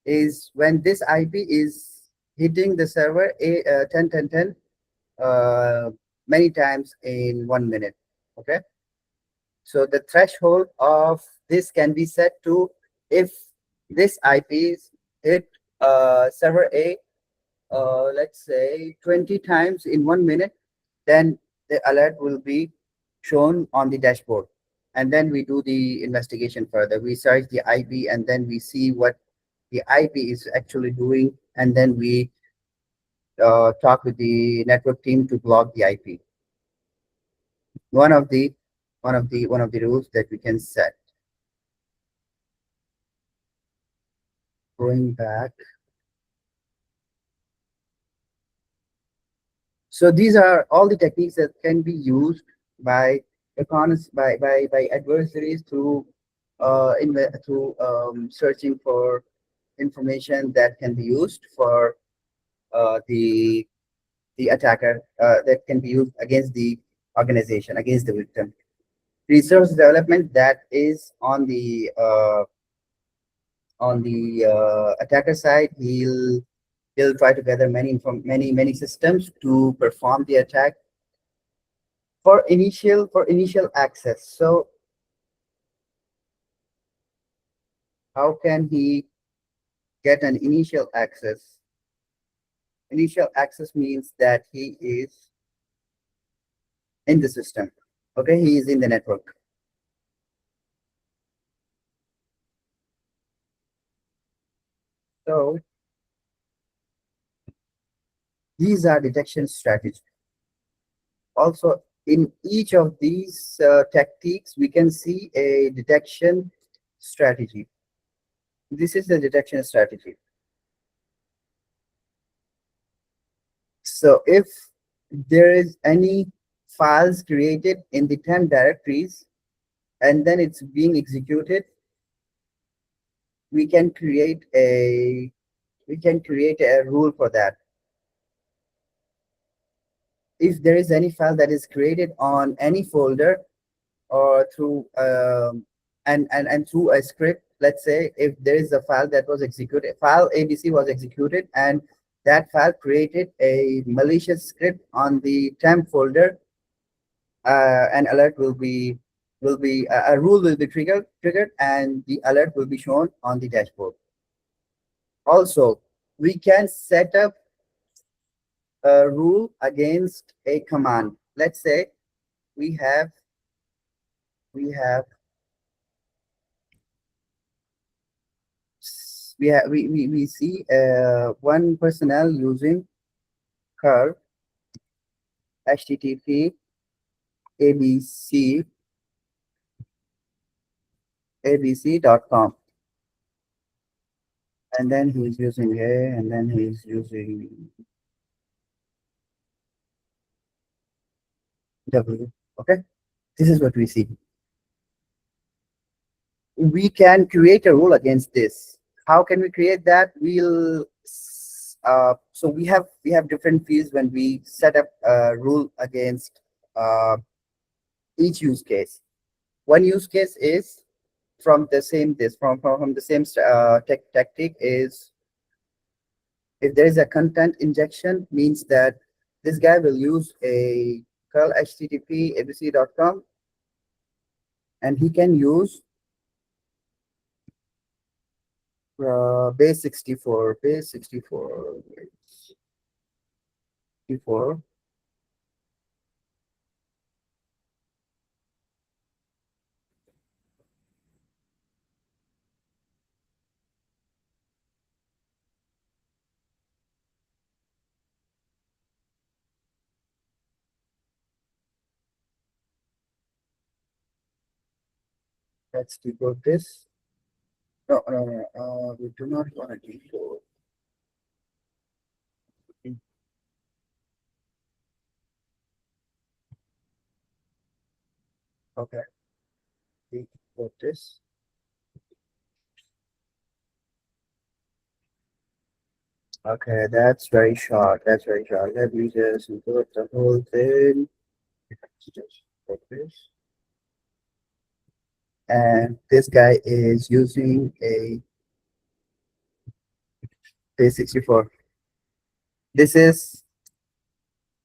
Is when this IP is hitting the server 10 many times in 1 minute. Okay. So the threshold of this can be set to, if this IP is hit server A, let's say 20 times in 1 minute, then the alert will be shown on the dashboard. And then we do the investigation further. We search the IP, and then we see what the IP is actually doing, and then we talk with the network team to block the IP. One of the rules that we can set. Going back. So these are all the techniques that can be used by economists, by adversaries through searching for information that can be used for the attacker, that can be used against the organization, against the victim. Research development, that is on the attacker side. He'll try to gather many systems to perform the attack for initial access. So how can he get an initial access? Initial access means that he is in the system. Okay, he is in the network. So these are detection strategies. Also, in each of these tactics, we can see a detection strategy. This is the detection strategy. So if there is any files created in the 10 directories and then it's being executed, we can create a rule for that. If there is any file that is created on any folder or through and through a script, let's say if there is a file that was executed, file ABC was executed, and that file created a malicious script on the temp folder, an alert will be a rule will be triggered, and the alert will be shown on the dashboard. Also, we can set up a rule against a command. Let's say we have we see one personnel using curl http abc.com, and then he's using A, and then he's using W. Okay, this is what we see. We can create a rule against this. How can we create that? So we have different fields when we set up a rule against each use case. One use case is from the same tactic is, if there is a content injection, means that this guy will use a curl http abc.com, and he can use base 64. Let's decode this. No, we do not want to decode. Okay, decode this. Okay, that's very short. Let me just include the whole thing. Just like this. And this guy is using a base 64. This is,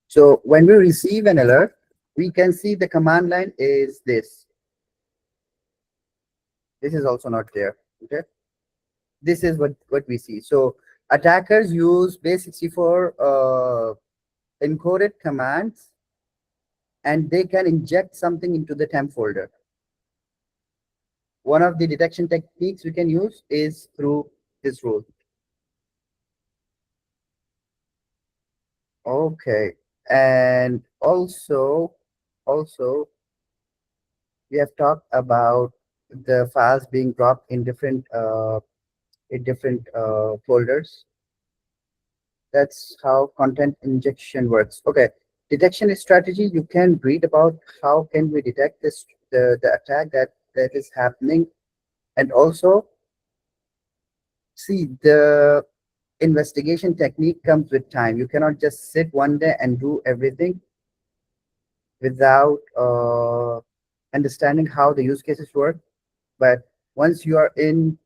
so when we receive an alert, we can see the command line is this. This is also not there. Okay, this is what we see. So attackers use base 64 encoded commands, and they can inject something into the temp folder. One of the detection techniques we can use is through this rule. Okay, and also we have talked about the files being dropped in different folders. That's how content injection works. Okay, detection strategy. You can read about how can we detect this the attack that is happening, and also see investigation technique comes with time. You cannot just sit one day and do everything without understanding how the use cases work. But once you are in,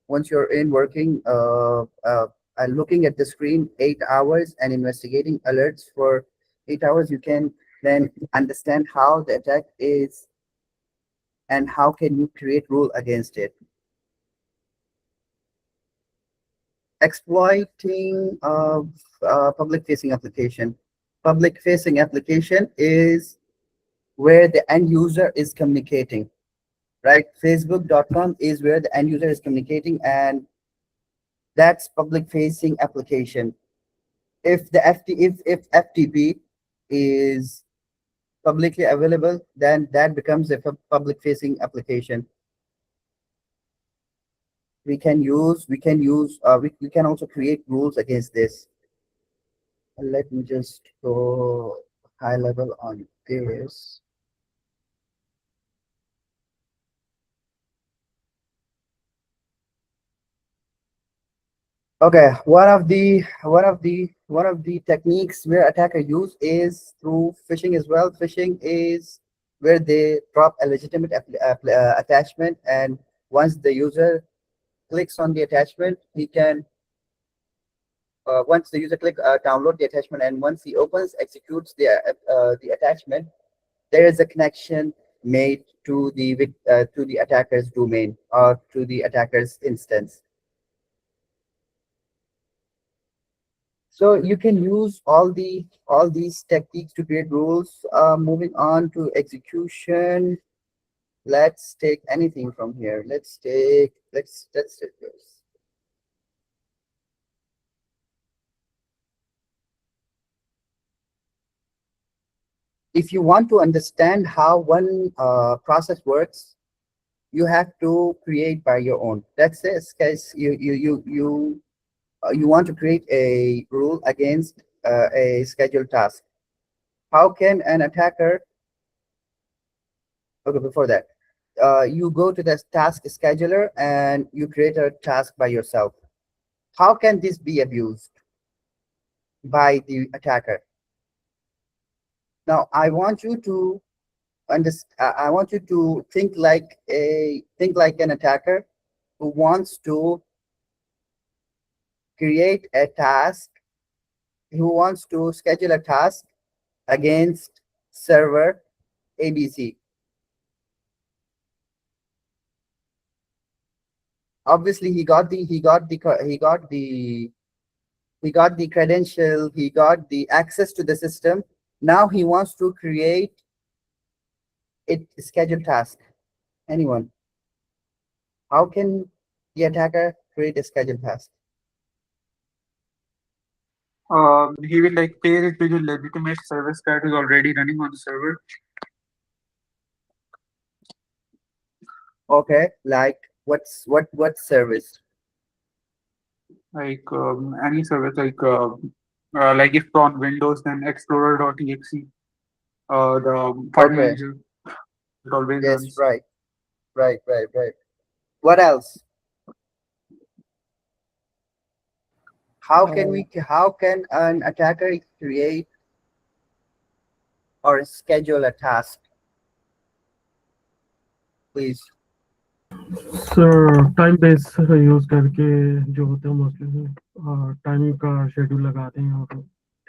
once you're in working, and looking at the screen 8 hours and investigating alerts for 8 hours, you can then understand how the attack is and how can you create rule against it. Exploiting public facing application. Public facing application is where the end user is communicating, right? Facebook.com is where the end user is communicating, and that's public facing application. If the if FTP is publicly available, then that becomes a public facing application. We can also create rules against this. Let me just go high level on this. Okay, one of the techniques where attacker use is through phishing as well. Phishing is where they drop a legitimate attachment, and once the user clicks on the attachment, he can once the user download the attachment, and once he executes the attachment, there is a connection made to the attacker's domain or to the attacker's instance. So you can use all these techniques to create rules. Moving on to execution, let's take anything from here. Let's take this. If you want to understand how one process works, you have to create by your own. Let's say, case you want to create a rule against a scheduled task. How can an attacker? Okay, before that, you go to the task scheduler and you create a task by yourself. How can this be abused by the attacker? Now, I want you to I want you to think like an attacker who wants to create a task, who wants to schedule a task against server ABC. Obviously, he got the credential, he got the access to the system. Now he wants to create a scheduled task. Anyone? How can the attacker create a scheduled task? He will like pair it with a legitimate service that is already running on the server. Okay, like what service? Like any service, like if on Windows, then Explorer.exe, the file Okay. manager, it always Yes, runs. right. What else? How can an attacker create or schedule a task? Please. Sir time base use करके जो होता है mostly time का schedule लगाते हैं और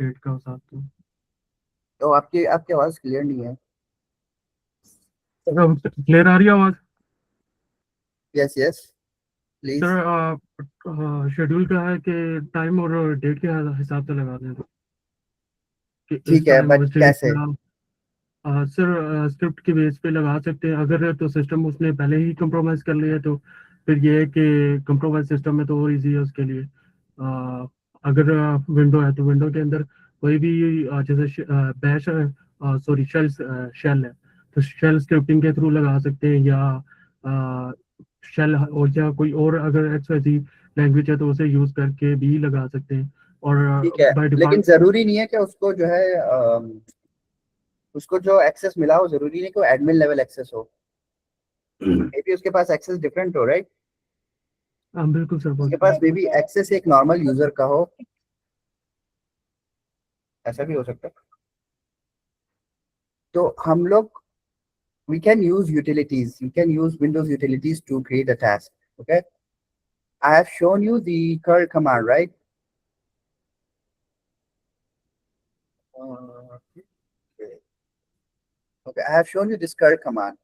date का साथ में। तो आपकी आवाज क्लियर नहीं है। क्लियर आ रही है आवाज? Yes yes please. Sir schedule का है कि टाइम और डेट के हिसाब से लगाते हैं कि ठीक है, बट कैसे? सर स्क्रिप्ट के बेस पे लगा सकते हैं। अगर तो सिस्टम उसने पहले ही कंप्रोमाइज कर लिया तो फिर ये है कि कंप्रोमाइज सिस्टम में तो और इजी है उसके लिए। अगर विंडो है तो विंडो के अंदर कोई भी जैसे बैश सॉरी शेल है तो शेल स्क्रिप्टिंग के थ्रू लगा सकते हैं, या शेल और या कोई और अगर एक्सवाईजी लैंग्वेज है तो उसे यूज करके भी लगा सकते हैं। और ठीक है, बाय लेकिन डिफॉल्ट जरूरी नहीं है कि उसको जो है उसको जो एक्सेस मिला हो, जरूरी नहीं कि वो एडमिन लेवल एक्सेस हो। मे बी उसके पास एक्सेस डिफरेंट हो, राइट? बिल्कुल सर उसके बहुत पास मे बी एक्सेस एक नॉर्मल यूजर का हो, ऐसा भी हो सकता है। तो हम लोग we can use utilities. You can use Windows utilities to create a task. Okay. I have shown you the curl command, right? Okay. Okay. I have shown you this curl command.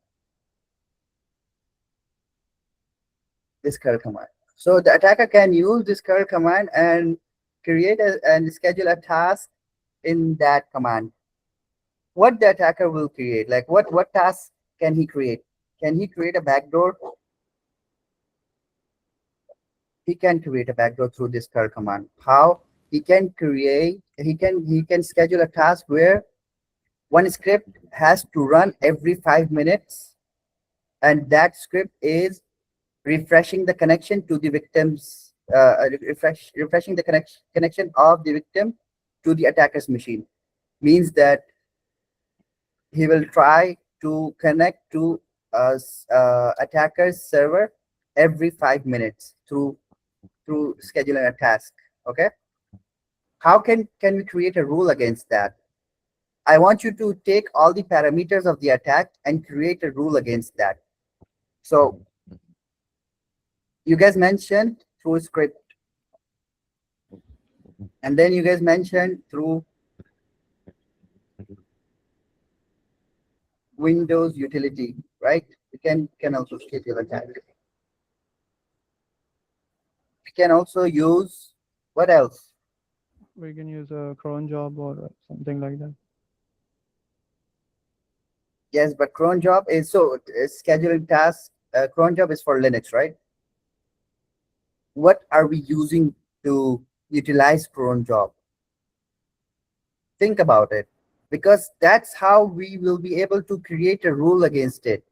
This curl command. So the attacker can use this curl command and create and schedule a task in that command. What the attacker will create, like what task can he create? Can he create a backdoor? He can create a backdoor through this curl command. How? He can schedule a task where one script has to run every 5 minutes, and that script is refreshing the connection to the victim's refreshing the connection of the victim to the attacker's machine. Means that he will try to connect to attacker's server every 5 minutes through scheduling a task. Okay. How can we create a rule against that? I want you to take all the parameters of the attack and create a rule against that. So you guys mentioned through script, and then you guys mentioned through Windows utility, right? We can also schedule attack. We can also use what else? We can use a cron job or something like that. Yes, but cron job is scheduling tasks. Cron job is for Linux, right? What are we using to utilize cron job? Think about it, because that's how we will be able to create a rule against it.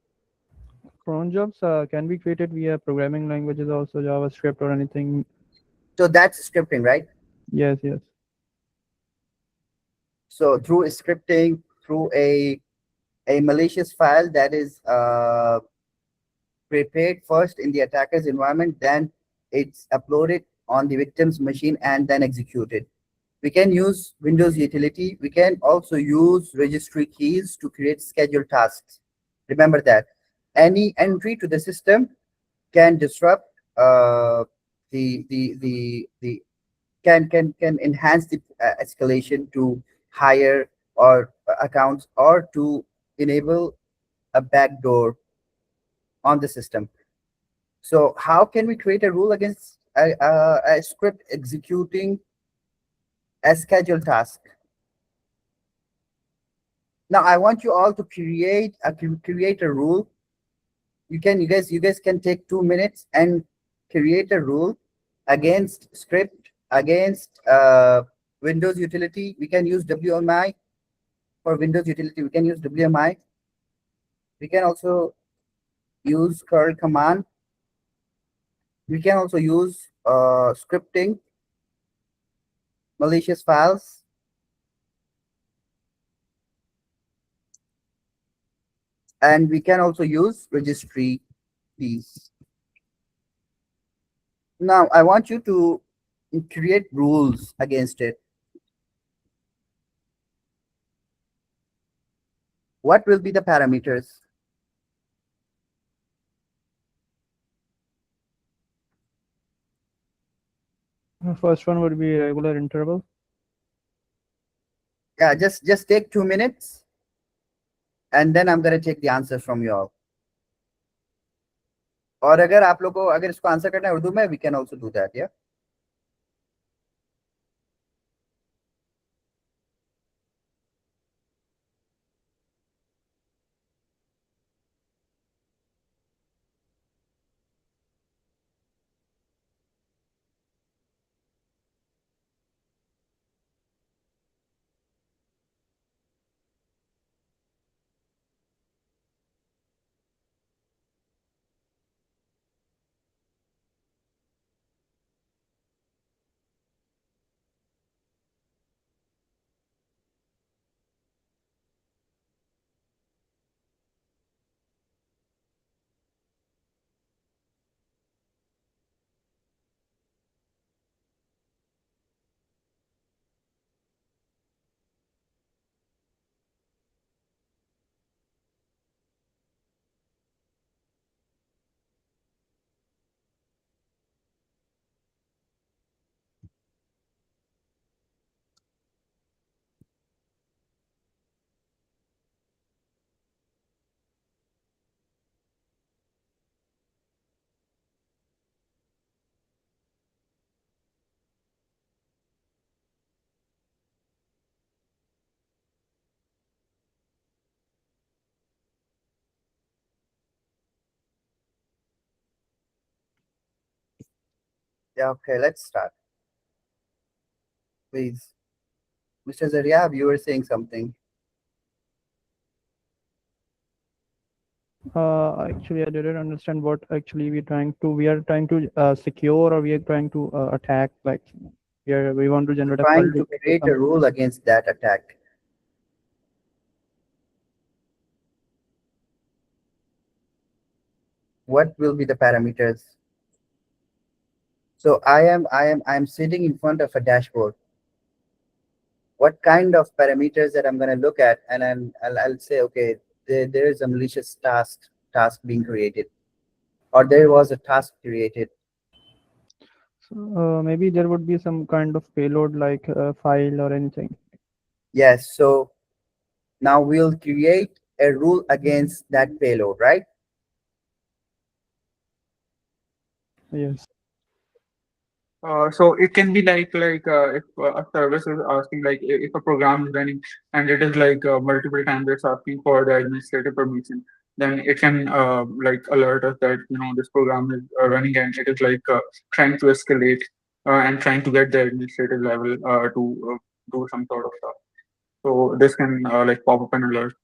Cron jobs can be created via programming languages, also JavaScript or anything. So that's scripting, right? Yes, yes. So through scripting, through a malicious file that is prepared first in the attacker's environment, then it's uploaded on the victim's machine and then executed. We can use Windows utility. We can also use registry keys to create scheduled tasks. Remember that any entry to the system can disrupt the can enhance the escalation to higher or accounts, or to enable a backdoor on the system. So how can we create a rule against a script executing a scheduled task? Now I want you all to create a rule. You guys can take 2 minutes and create a rule against script, against Windows utility. We can use WMI for Windows utility. We can use WMI. We can also use curl command. We can also use scripting, malicious files, and we can also use registry keys. Now I want you to create rules against it. What will be the parameters? The first one would be regular interval. Yeah, just take 2 minutes, and then I'm gonna take the answers from you all. और अगर आप लोग को अगर इसको answer करना है उर्दू में, we can also do that. Yeah. Yeah, okay, let's start. Please. Mr. Zaryab, you were saying something. Actually, I didn't understand what actually we are trying to secure, or we are trying to attack. Like we want to generate a full Trying to duplicate create a rule against that attack. What will be the parameters? So I'm sitting in front of a dashboard. What kind of parameters that I'm going to look at, and I'll say, okay, there is a malicious task being created, or there was a task created. So maybe there would be some kind of payload like a file or anything. Yes. So now we'll create a rule against that payload, right? Yes. So it can be like if a service is asking like if a program is running and it is like multiple times it's asking for the administrative permission, then it can like alert us that this program is running and it is like trying to escalate and trying to get the administrative level to do some sort of stuff. So this can like pop up an alert.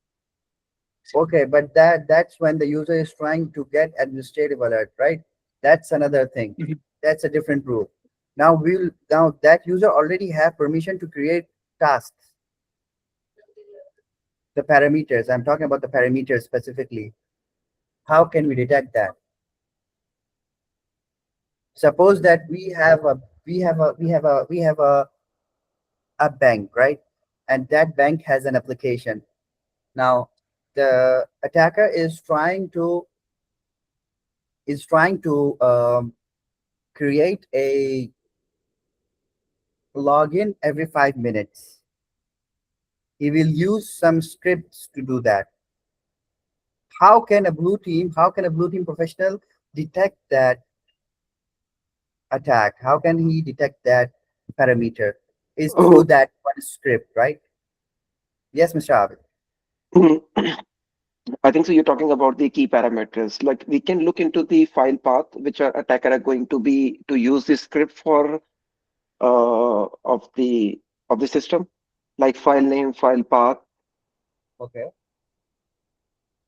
Okay, but that's when the user is trying to get administrative alert, right? That's another thing. Mhm. That's a different rule. Now that user already have permission to create tasks. The parameters, I'm talking about the parameters specifically. How can we detect that? Suppose that we have a bank, right? And that bank has an application. Now the attacker is trying to create a login every 5 minutes. He will use some scripts to do that. How can a blue team professional detect that attack? How can he detect that parameter? Is through Oh, that one script, right? Yes, Mr. Abid. I think so. You're talking about the key parameters. Like we can look into the file path, which our attacker are going to be to use the script for of the system, like file name, file path. Okay.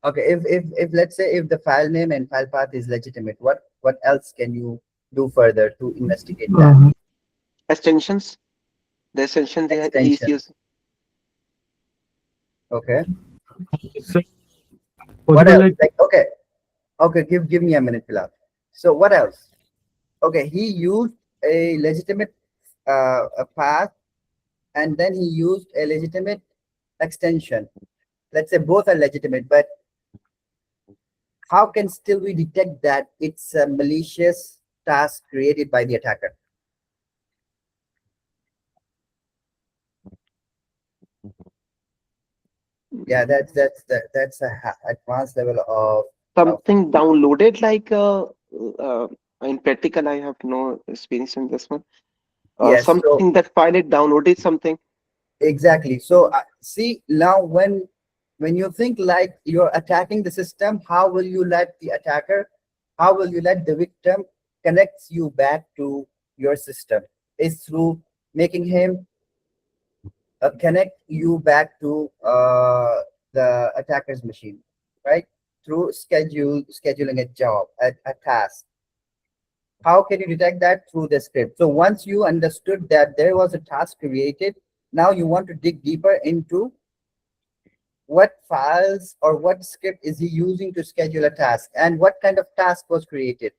Okay. If let's say if the file name and file path is legitimate, what else can you do further to investigate that? Extensions. The extension there he's Extensions. using. Okay. So What possible else? like Like okay, give me a minute, Bilal. So what else? Okay, he used a legitimate a path, and then he used a legitimate extension. Let's say both are legitimate, but how can still we detect that it's a malicious task created by the attacker? Yeah, that's a advanced level of Something downloaded like in practical. I have no experience in this one. yes. So Something that file it downloaded something. exactly. So see now when you think like you're attacking the system, how will you let the attacker, how will you let the victim connects you back to your system? Is through making him connect you back to the attacker's machine, right? Through scheduling a job, a task. How can you detect that? Through the script. So once you understood that there was a task created, now you want to dig deeper into what files or what script is he using to schedule a task and what kind of task was created.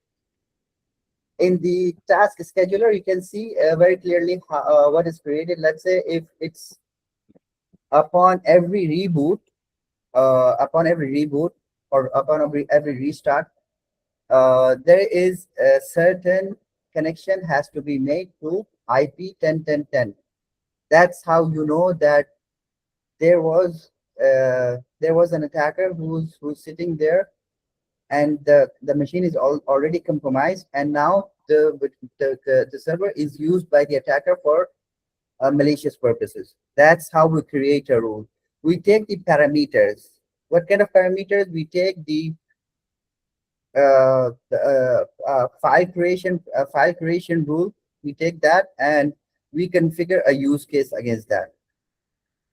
In the task scheduler, you can see very clearly what is created. Let's say if it's upon every reboot, upon every reboot or upon every restart, there is a certain connection has to be made to IP 10.10.10. That's how you know that there was an attacker who's sitting there, and the machine is already compromised, and now the server is used by the attacker for malicious purposes. That's how we create a rule. We take the parameters. What kind of parameters? We take the file creation rule. We take that and we configure a use case against that.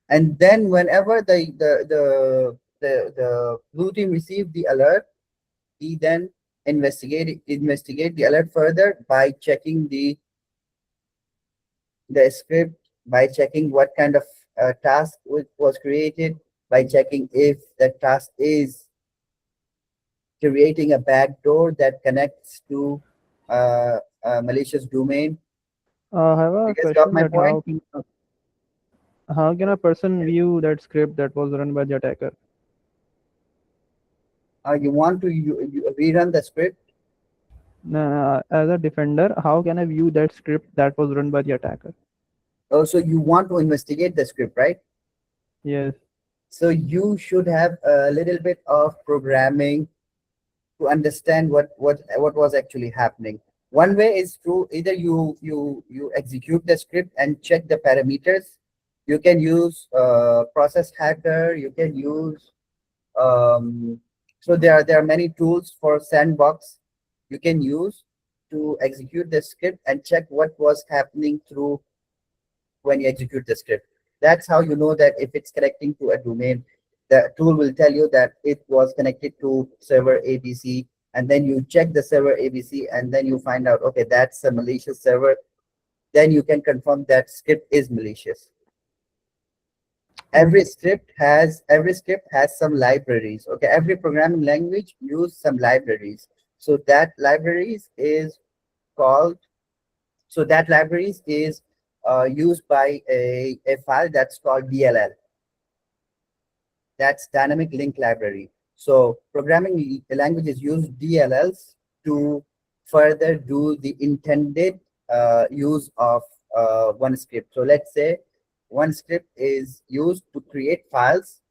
And then whenever the blue team receive the alert, he then investigate the alert further by checking the script, by checking what kind of task was created, by checking if the task is creating a backdoor that connects to a malicious domain. I have You a guys got question my that point? how can a person view that script that was run by the attacker? You want to rerun the script? As a defender, how can I view that script that was run by the attacker? Oh, so you want to investigate the script, right? Yes. So you should have a little bit of programming to understand what was actually happening. One way is through either you execute the script and check the parameters. You can use process hacker. You can use so there are many tools for sandbox you can use to execute the script and check what was happening through when you execute the script. That's how you know that if it's connecting to a domain, the tool will tell you that it was connected to server ABC, and then you check the server ABC, and then you find out, okay, that's a malicious server. Then you can confirm that script is malicious. Every script has some libraries. Okay, every programming language use some libraries. So that libraries is called. So that libraries is used by a file that's called DLL. That's dynamic link library. So programming languages use DLLs to further do the intended use of one script. So let's say one script is used to create files.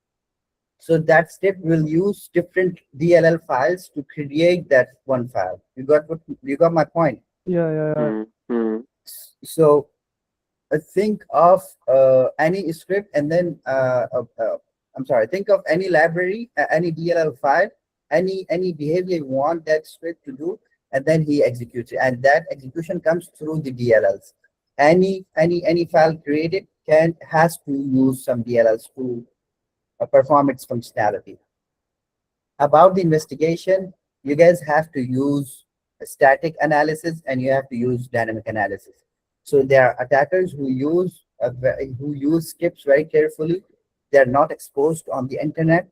So that script will use different DLL files to create that one file. You got my point? Yeah. So think of any script and then I'm sorry, think of any library, any DLL file, any behavior you want that script to do, and then he executes it, and that execution comes through the DLLs. Any file created has to use some DLLs to perform its functionality. About the investigation, you guys have to use static analysis and you have to use dynamic analysis. So there are attackers who use scripts very carefully. They're not exposed on the internet,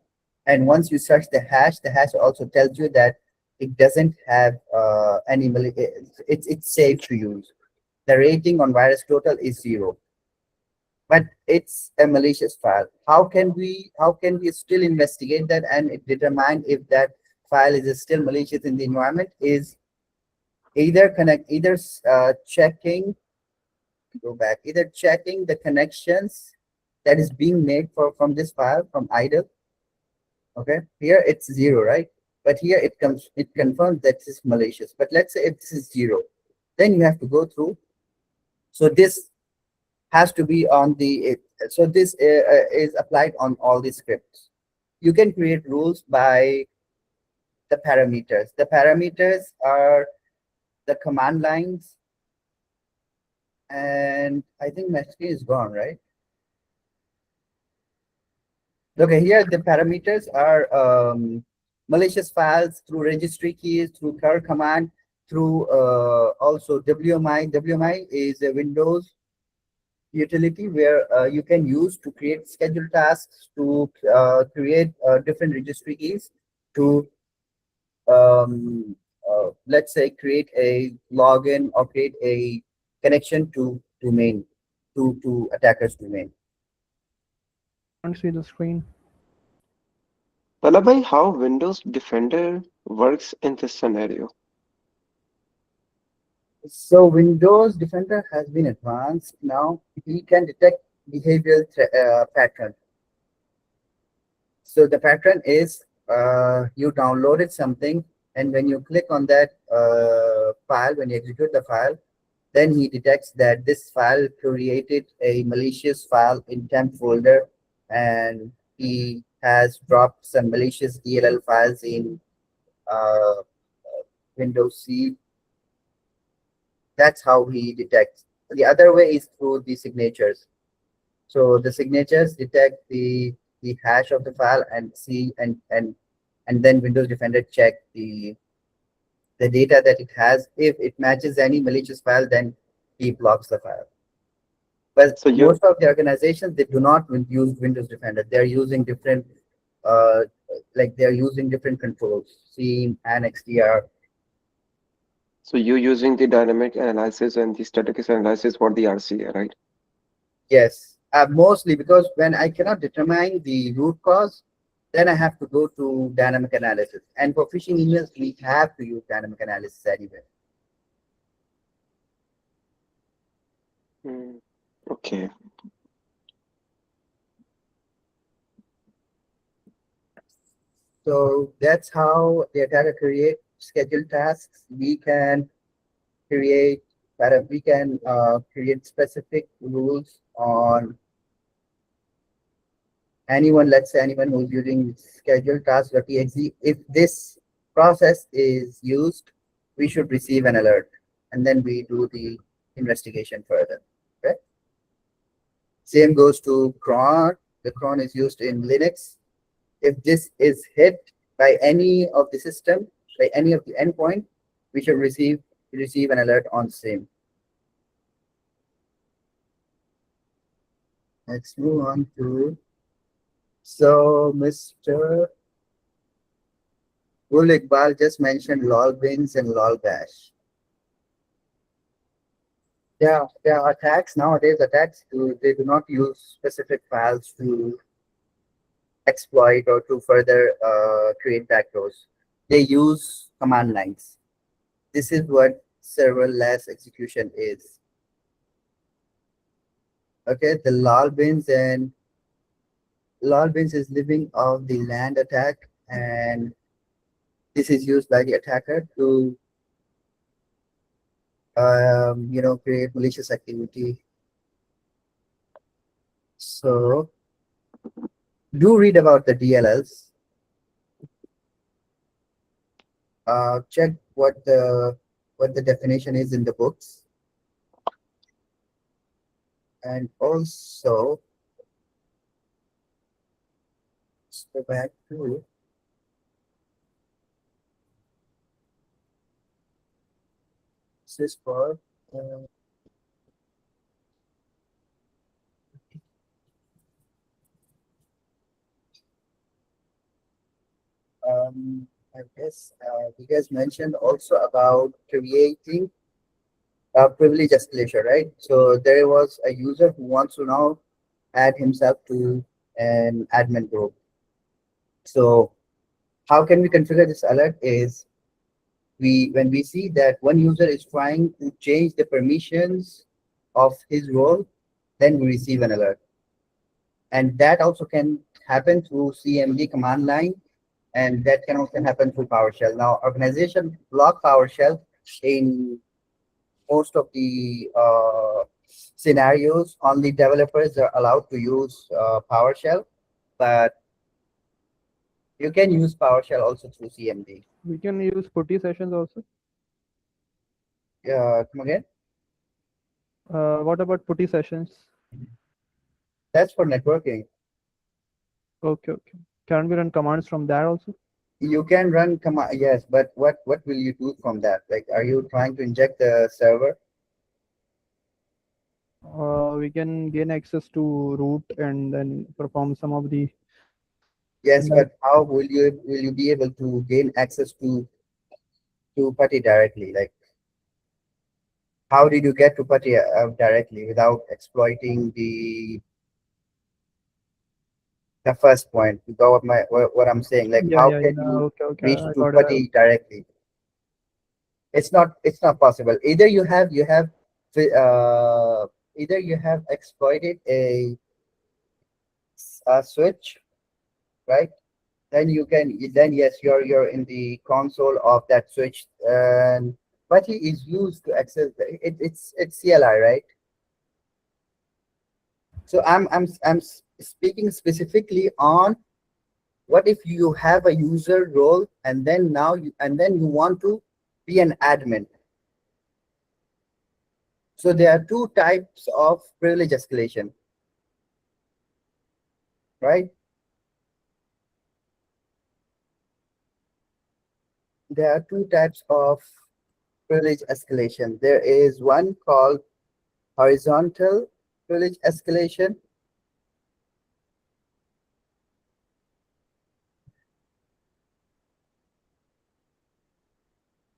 and once you search the hash also tells you that it doesn't have it's safe to use. The rating on VirusTotal is 0, but it's a malicious file. How can we still investigate that and determine if that file is still malicious in the environment? Is either checking the connections that is being made from this file from idle. Okay, here it's 0, right? But here it confirms that this is malicious. But let's say if this is 0, then you have to go through. So this has to be on so this is applied on all the scripts. You can create rules by the parameters. The parameters are the command lines, and I think my screen is gone, right? Okay, here the parameters are malicious files through registry keys, through cur command, through also WMI. WMI is a Windows utility where you can use to create scheduled tasks, to create different registry keys, to let's say create a login or create a connection to domain, to attacker's domain. Can't see the screen. Palabhai, how Windows Defender works in this scenario? So Windows Defender has been advanced now. He can detect behavioral pattern. So the pattern is you downloaded something, and when you click on that file, when you execute the file, then he detects that this file created a malicious file in temp folder, and he has dropped some malicious DLL files in Windows C. That's how he detects. The other way is through the signatures. So the signatures detect the hash of the file and see and then Windows Defender check the data that it has. If it matches any malicious file, then he blocks the file. But So you most of the organizations, they do not use Windows Defender. They're using different uh they're using different controls, SIEM and XDR. so you're using the dynamic analysis and the static analysis for the RCA, right? Yes, mostly because when I cannot determine the root cause, then I have to go to dynamic analysis. And for phishing emails, we have to use dynamic analysis anyway. Hmm. Okay. So that's how the attacker create scheduled tasks. We can create create specific rules on anyone, let's say anyone who's using scheduled task.exe. If this process is used, we should receive an alert, and then we do the investigation further. Okay. Same goes to cron. The cron is used in Linux. If this is hit by any of the system, by any of the endpoint, we should receive an alert on same. Let's move on to, so Mr. Gul Iqbal just mentioned lol bins and lol bash. Yeah, there are attacks nowadays. They do not use specific files to exploit or to further create backdoors. They use command lines. This is what serverless execution is. Okay, the lol bins is living off the land attack, and this is used by the attacker to create malicious activity. So do read about the DLLs. Check what the definition is in the books, and also let's go back to this is for uh, I guess you guys mentioned also about creating a privilege escalation, right? So there was a user who wants to now add himself to an admin group. So how can we configure this alert is when we see that one user is trying to change the permissions of his role, then we receive an alert. And that also can happen through CMD command line, and that can also happen through PowerShell. Now, organization block PowerShell in most of the scenarios. Only developers are allowed to use PowerShell, but you can use PowerShell also through CMD. We can use putty sessions also. Come again? What about putty sessions? That's for networking. Okay, okay. Can we run commands from that also? You can run command, yes, but what will you do from that? Like, are you trying to inject the server? We can gain access to root and then perform some of the. Yes, but how will you be able to gain access to Putty directly? Like, how did you get to Putty directly without exploiting the first point? You got what I'm saying? Like, Yeah, how yeah, can yeah. you Okay, okay. reach I to got it. Putty directly? It's not possible. Either you have exploited a switch, right? Then yes, you're in the console of that switch, and Putty is used to access it's CLI, right? So I'm speaking specifically on what if you have a user role and then you want to be an admin. So there are two types of privilege escalation, right? There are two types of privilege escalation. There is one called horizontal privilege escalation.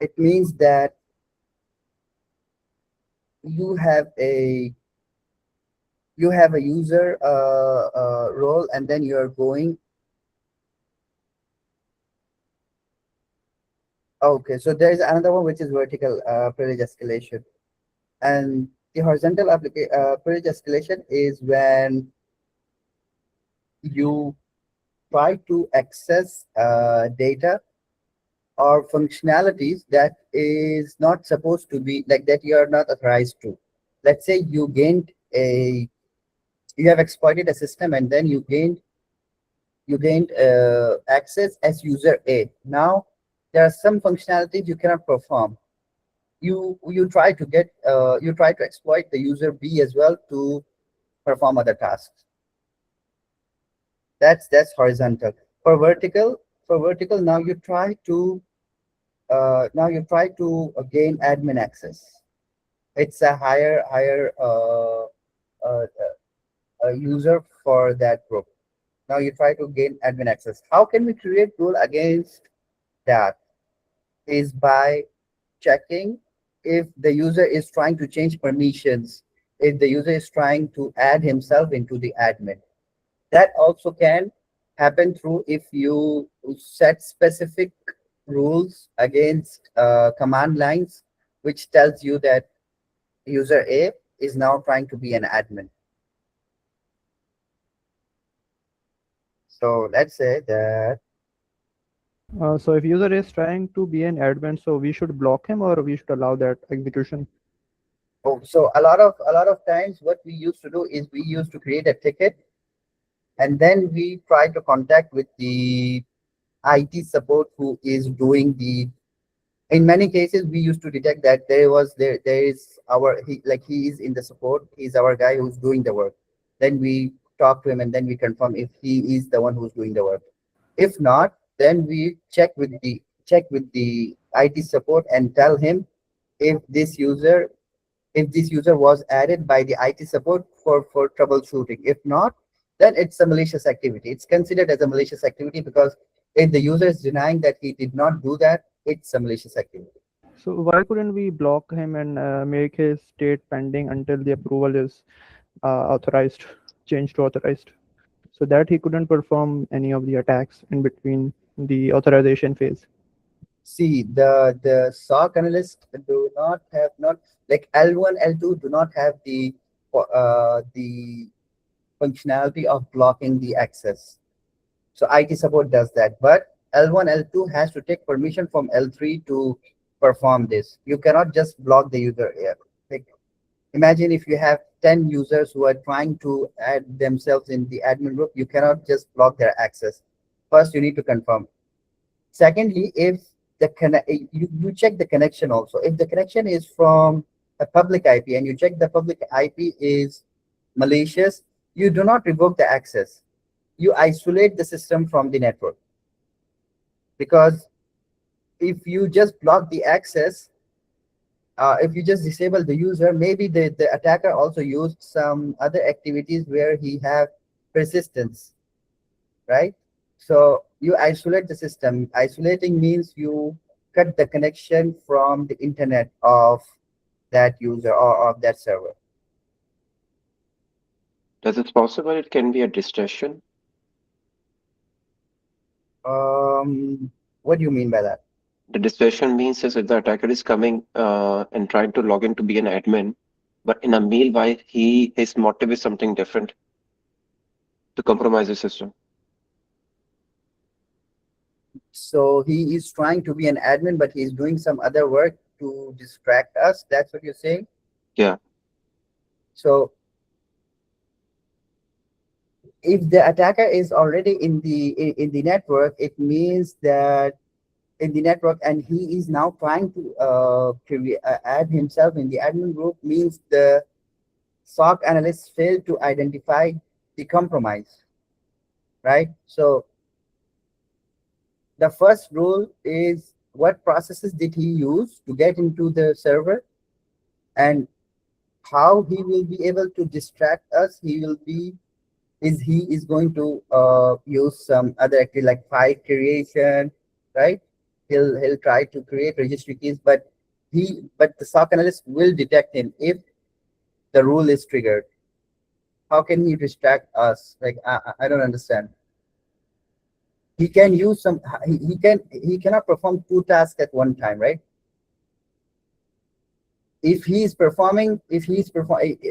It means that you have a user role, and then you're going. Okay, so there is another one which is vertical privilege escalation, and the horizontal privilege escalation is when you try to access data or functionalities that is not supposed to be, like, that you are not authorized to. Let's say you have exploited a system, and then you gained access as user A. Now there are some functionalities you cannot perform. You try to you try to exploit the user B as well to perform other tasks. That's horizontal. For vertical, now you try to gain admin access. It's a higher user for that group. Now you try to gain admin access. How can we create rule against that? Is by checking if the user is trying to change permissions, if the user is trying to add himself into the admin. That also can happen through if you set specific rules against command lines, which tells you that user A is now trying to be an admin. So let's say that. So if user is trying to be an admin, so we should block him or we should allow that execution? Oh, so a lot of times what we used to do is we used to create a ticket, and then we try to contact with the IT support who is doing the. In many cases, we used to detect that there is he is in the support. He's our guy who's doing the work. Then we talk to him, and then we confirm if he is the one who's doing the work. If not, then we check with the IT support and tell him if this user was added by the IT support for troubleshooting. If not, then it's a malicious activity. It's considered as a malicious activity because if the user is denying that he did not do that, it's a malicious activity. So why couldn't we block him and make his state pending until the approval is authorized, changed to authorized, so that he couldn't perform any of the attacks in between the authorization phase? See, the SOC analyst do not have not like L1, L2 do not have the functionality of blocking the access. So IT support does that, but L1, L2 has to take permission from L3 to perform this. You cannot just block the user here. Like, imagine if you have 10 users who are trying to add themselves in the admin group, you cannot just block their access. First, you need to confirm. Secondly, if you check the connection also. If the connection is from a public IP and you check the public IP is malicious, you do not revoke the access. You isolate the system from the network. Because if you just block the access, if you just disable the user, maybe the attacker also used some other activities where he have persistence, right? So you isolate the system. Isolating means you cut the connection from the internet of that user or of that server. Does it possible it can be a distraction? What do you mean by that? The distraction means is if the attacker is coming and trying to log in to be an admin, but in a meanwhile his motive is something different to compromise the system. So he is trying to be an admin, but he's doing some other work to distract us. That's what you're saying? Yeah. So if the attacker is already in the network, it means that in the network, and he is now trying to add himself in the admin group, means the SOC analysts failed to identify the compromise, right? So the first rule is, what processes did he use to get into the server, and how he will be able to distract us. He is going to use some other activity like file creation, right? He'll try to create registry keys, but the SOC analyst will detect him if the rule is triggered. How can he distract us? Like, I don't understand. He can use some. He cannot perform two tasks at one time, right? If he's performing,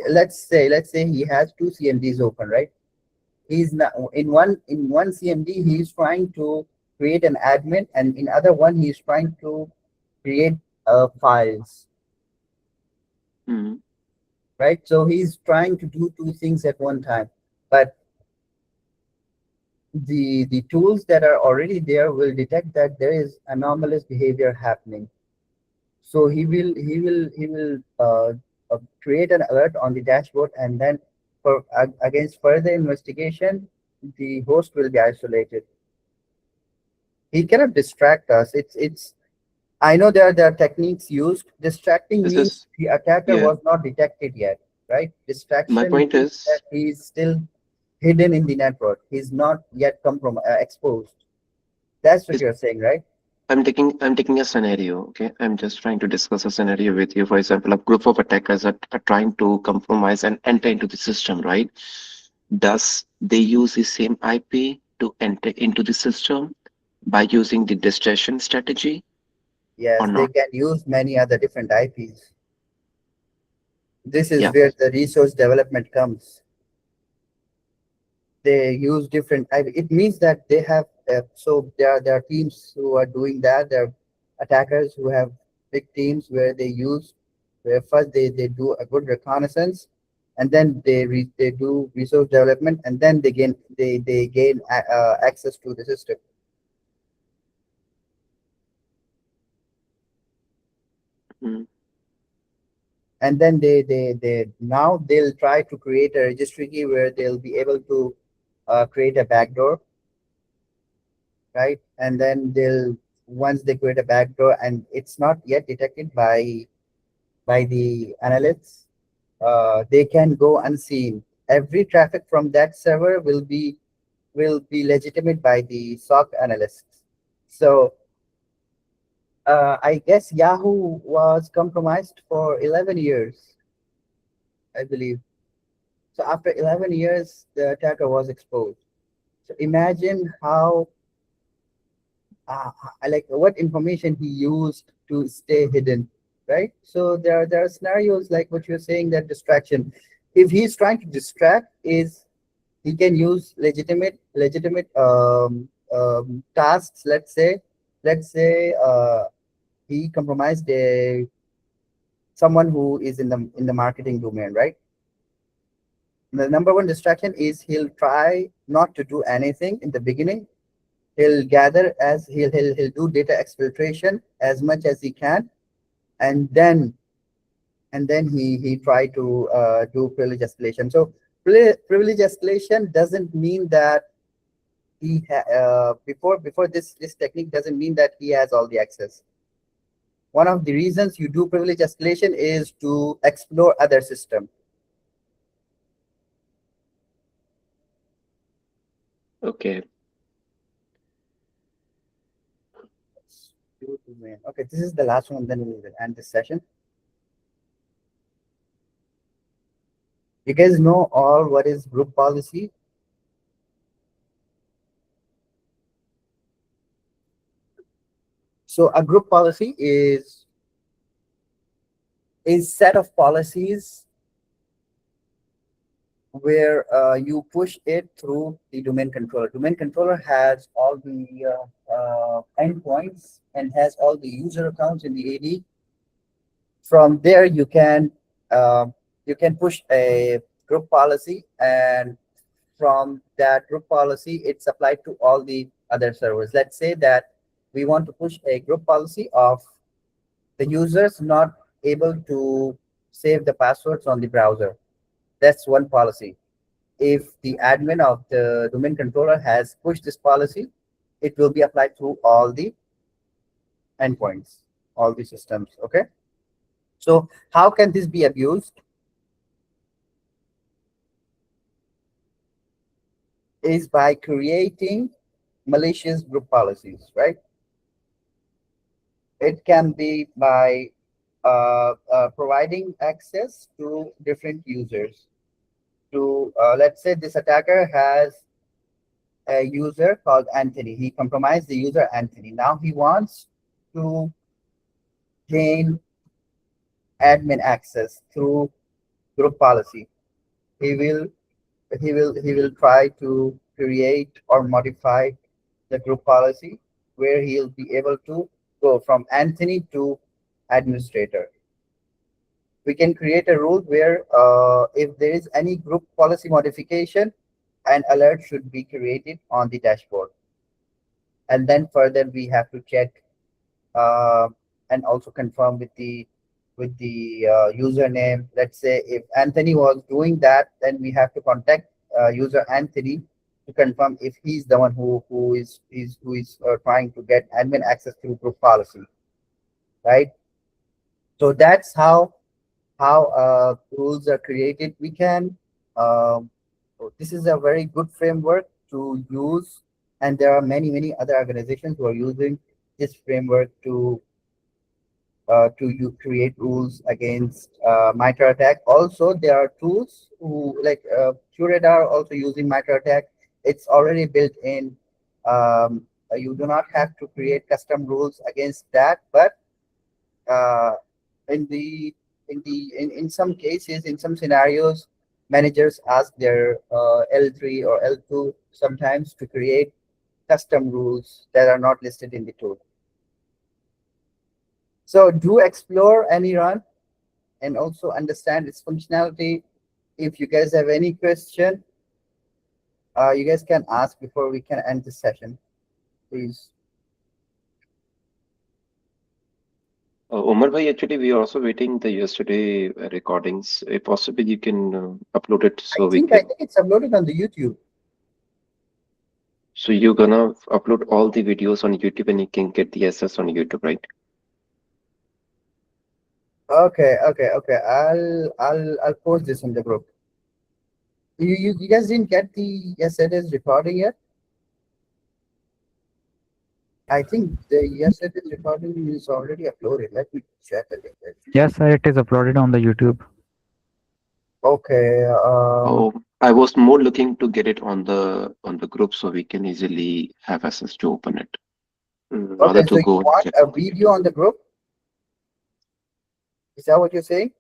let's say he has two CMDs open, right? He's not in one CMD. He's trying to create an admin, and in other one he's trying to create files, Hmm. right? So he's trying to do two things at one time, but the tools that are already there will detect that there is anomalous behavior happening. So he will create an alert on the dashboard, and then for against further investigation, the host will be isolated. He cannot distract us. It's I know there are techniques used. Distracting This means is, the attacker yeah, was not detected yet, right? my Distraction point means that is, he's still hidden in the network. He's not yet exposed. That's what is you're saying, right? I'm taking a scenario, okay? I'm just trying to discuss a scenario with you. For example, a group of attackers are trying to compromise and enter into the system, right? Does they use the same IP to enter into the system by using the distraction strategy or Yes, they not? can use many other different IPs. This is Yeah. where the resource development comes. They use different IP. It means that they have so there are teams who are doing that. There are attackers who have big teams where where first they do a good reconnaissance, and then they do resource development, and then they gain access to the system. Mm, And then they now they'll try to create a registry key where they'll be able to create a backdoor, right? And then they'll once they create a backdoor and it's not yet detected by the analysts, they can go unseen. Every traffic from that server will be legitimate by the SOC analysts. So I guess Yahoo was compromised for 11 years, I believe. So after 11 years, the attacker was exposed. So imagine how, like what information he used to stay hidden, right? So there are scenarios like what you're saying, that distraction. If he's trying to distract, is he can use legitimate tasks. Let's say he compromised someone who is in the marketing domain, right? The number one distraction is he'll try not to do anything in the beginning. He'll gather as he'll do data exfiltration as much as he can, and then he try to do privilege escalation. So privilege escalation doesn't mean that before this technique doesn't mean that he has all the access. One of the reasons you do privilege escalation is to explore other system. okay. Okay, this is the last one, then we will end this session. You guys know all what is group policy? So a group policy is set of policies where you push it through the domain controller. Domain controller has all the endpoints and has all the user accounts in the AD. From there, you can push a group policy, and from that group policy, it's applied to all the other servers. Let's say that we want to push a group policy of the users not able to save the passwords on the browser. That's one policy. If the admin of the domain controller has pushed this policy, it will be applied to all the endpoints, all the systems. Okay. So how can this be abused? Is by creating malicious group policies, right? It can be by providing access to different users. To let's say this attacker has a user called Anthony. He compromised the user Anthony. Now he wants to gain admin access through group policy. He will he will try to create or modify the group policy where he'll be able to go from Anthony to administrator. We can create a rule where if there is any group policy modification, an alert should be created on the dashboard. And then further we have to check uh, and also confirm with the username. Let's say if Anthony was doing that, then we have to contact user Anthony to confirm if he's the one who is trying to get admin access through group policy, right? So that's how rules are created. We can this is a very good framework to use, and there are many other organizations who are using this framework to you create rules against MITRE attack. Also, there are tools who like QRadar also using MITRE attack. It's already built in. You do not have to create custom rules against that, but uh, in some cases, in some scenarios, managers ask their L3 or L2 sometimes to create custom rules that are not listed in the tool. So do explore any run and also understand its functionality. If you guys have any question, you guys can ask before we can end the session, please. Omar bhai, actually, we are also waiting the yesterday recordings. If possible, you can upload it so we I can. think it's uploaded on the YouTube. So you're gonna upload all the videos on YouTube and you can get the access on YouTube, right? Okay. I'll post this in the group. You guys didn't get the yesterday's recording yet? I think the yesterday's recording is already uploaded. Let me check again. Yes, sir, it is uploaded on the YouTube. Okay. Oh, I was more looking to get it on the group so we can easily have access to open it, rather Okay. So to you go and want check a on the video YouTube. on the group? Is that what you're saying?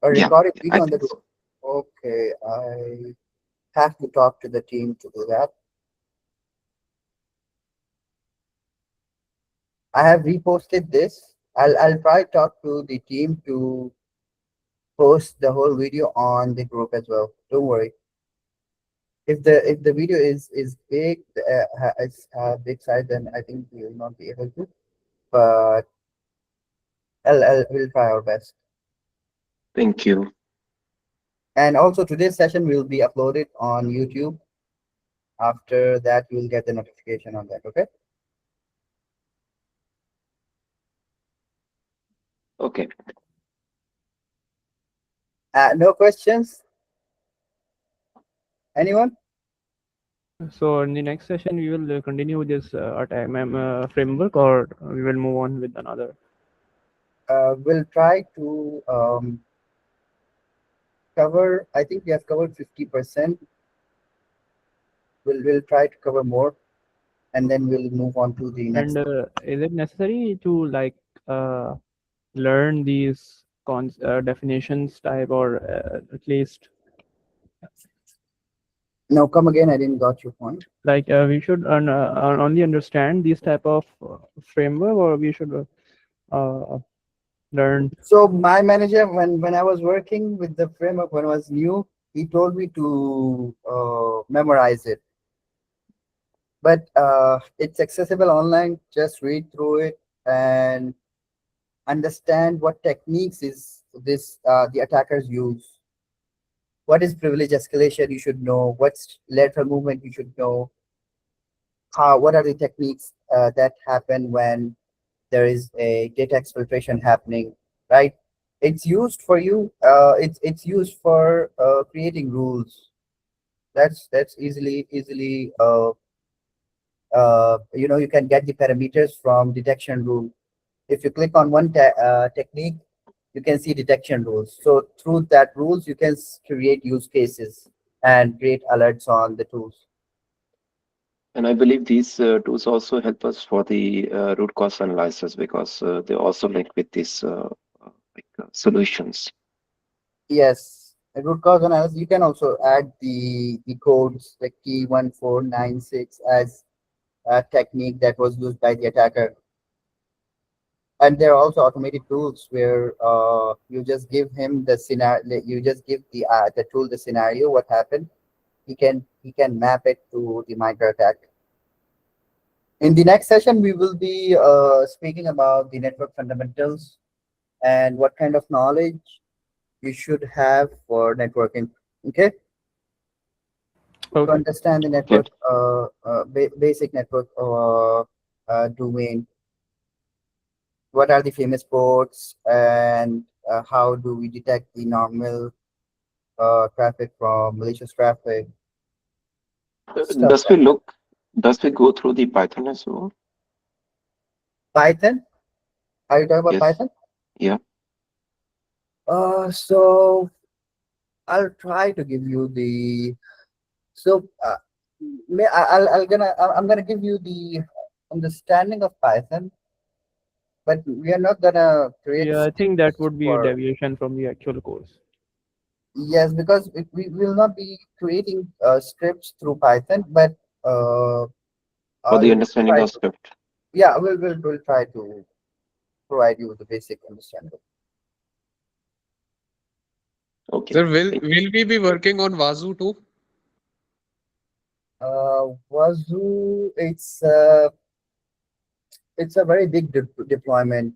A Yeah, recorded I video on the think so. group? Okay. I have to talk to the team to do that. I have reposted this. I'll try to talk to the team to post the whole video on the group as well. Don't worry. If the video is big, it's big size, then I think we will not be able to. But we'll try our best. Thank you. And also today's session will be uploaded on YouTube. After that, you'll get the notification on that. Okay. Okay. No questions? Anyone? So in the next session, we will continue with this attack framework, or we will move on with another. We'll try to cover. I think we have covered 50%. We'll try to cover more, and then we'll move on to the next. And is it necessary to learn these definitions type, or at least No, come again. I didn't got your point. we should only understand these type of framework, or we should learn? So my manager, when I was working with the framework when I was new, he told me to memorize it. but it's accessible online. Just read through it and understand what techniques is this the attackers use. What is privilege escalation? You should know. What's lateral movement? You should know. How? What are the techniques that happen when there is a data exfiltration happening? Right. It's used for you. It's used for creating rules. That's easily you can get the parameters from detection rule. If you click on one technique, you can see detection rules. So through that rules, you can create use cases and create alerts on the tools. And I believe these tools also help us for the root cause analysis because they also link with these solutions. Yes, a root cause analysis. You can also add the codes like T1496 as a technique that was used by the attacker. And there are also automated tools where you just give him the scenario, you just give the tool the scenario, what happened. He can map it to the micro attack. In the next session, we will be speaking about the network fundamentals and what kind of knowledge you should have for networking. Okay, to Okay. understand the Okay. network, basic network domain. What are the famous ports and how do we detect the normal traffic from malicious traffic, stuff Does we like look, does we go through the Python as well? Python. Are you talking about Yes. Python? Yeah. So I'll try to give you the so I'm gonna give you the understanding of Python, but we are not gonna create Yeah, I think that scripts would be a for. deviation from the actual course. Yes, because we will not be creating scripts through Python, but uh, For the I'll understanding try of to. script. Yeah, we'll try to provide you with the basic understanding. Okay. Sir, will Thank you. will we be working on Wazoo too? Wazoo, it's a very big deployment.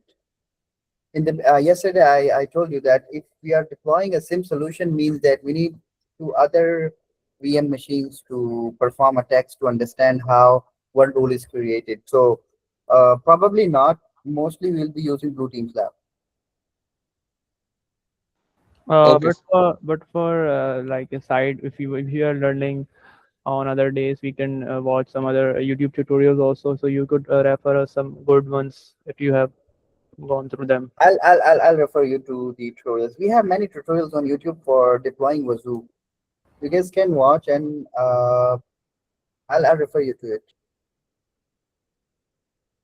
In the yesterday, I told you that if we are deploying a SIM solution, means that we need two other VM machines to perform attacks to understand how one rule is created. So probably not. Mostly, we'll be using Blue Team's lab. Okay. But for like a side, if you are learning on other days, we can watch some other YouTube tutorials also. So you could refer us some good ones if you have gone through them. I'll refer you to the tutorials. We have many tutorials on YouTube for deploying Wazoo. You guys can watch and I'll refer you to it.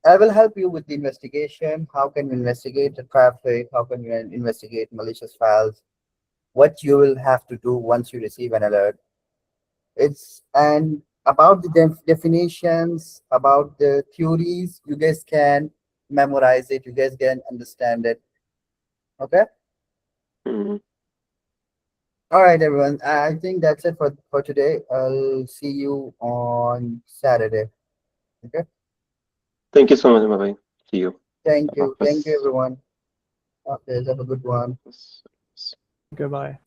I will help you with the investigation. How can you investigate the traffic? How can you investigate malicious files? What you will have to do once you receive an alert. It's and about the definitions, about the theories, you guys can memorize it. You guys can understand it. Okay. Mhm. All right, everyone. I think that's it for today. I'll see you on Saturday. Okay. Thank you so much, bye. See you. Thank you. Thank you, Bye. everyone. Okay. Have a good one. Goodbye.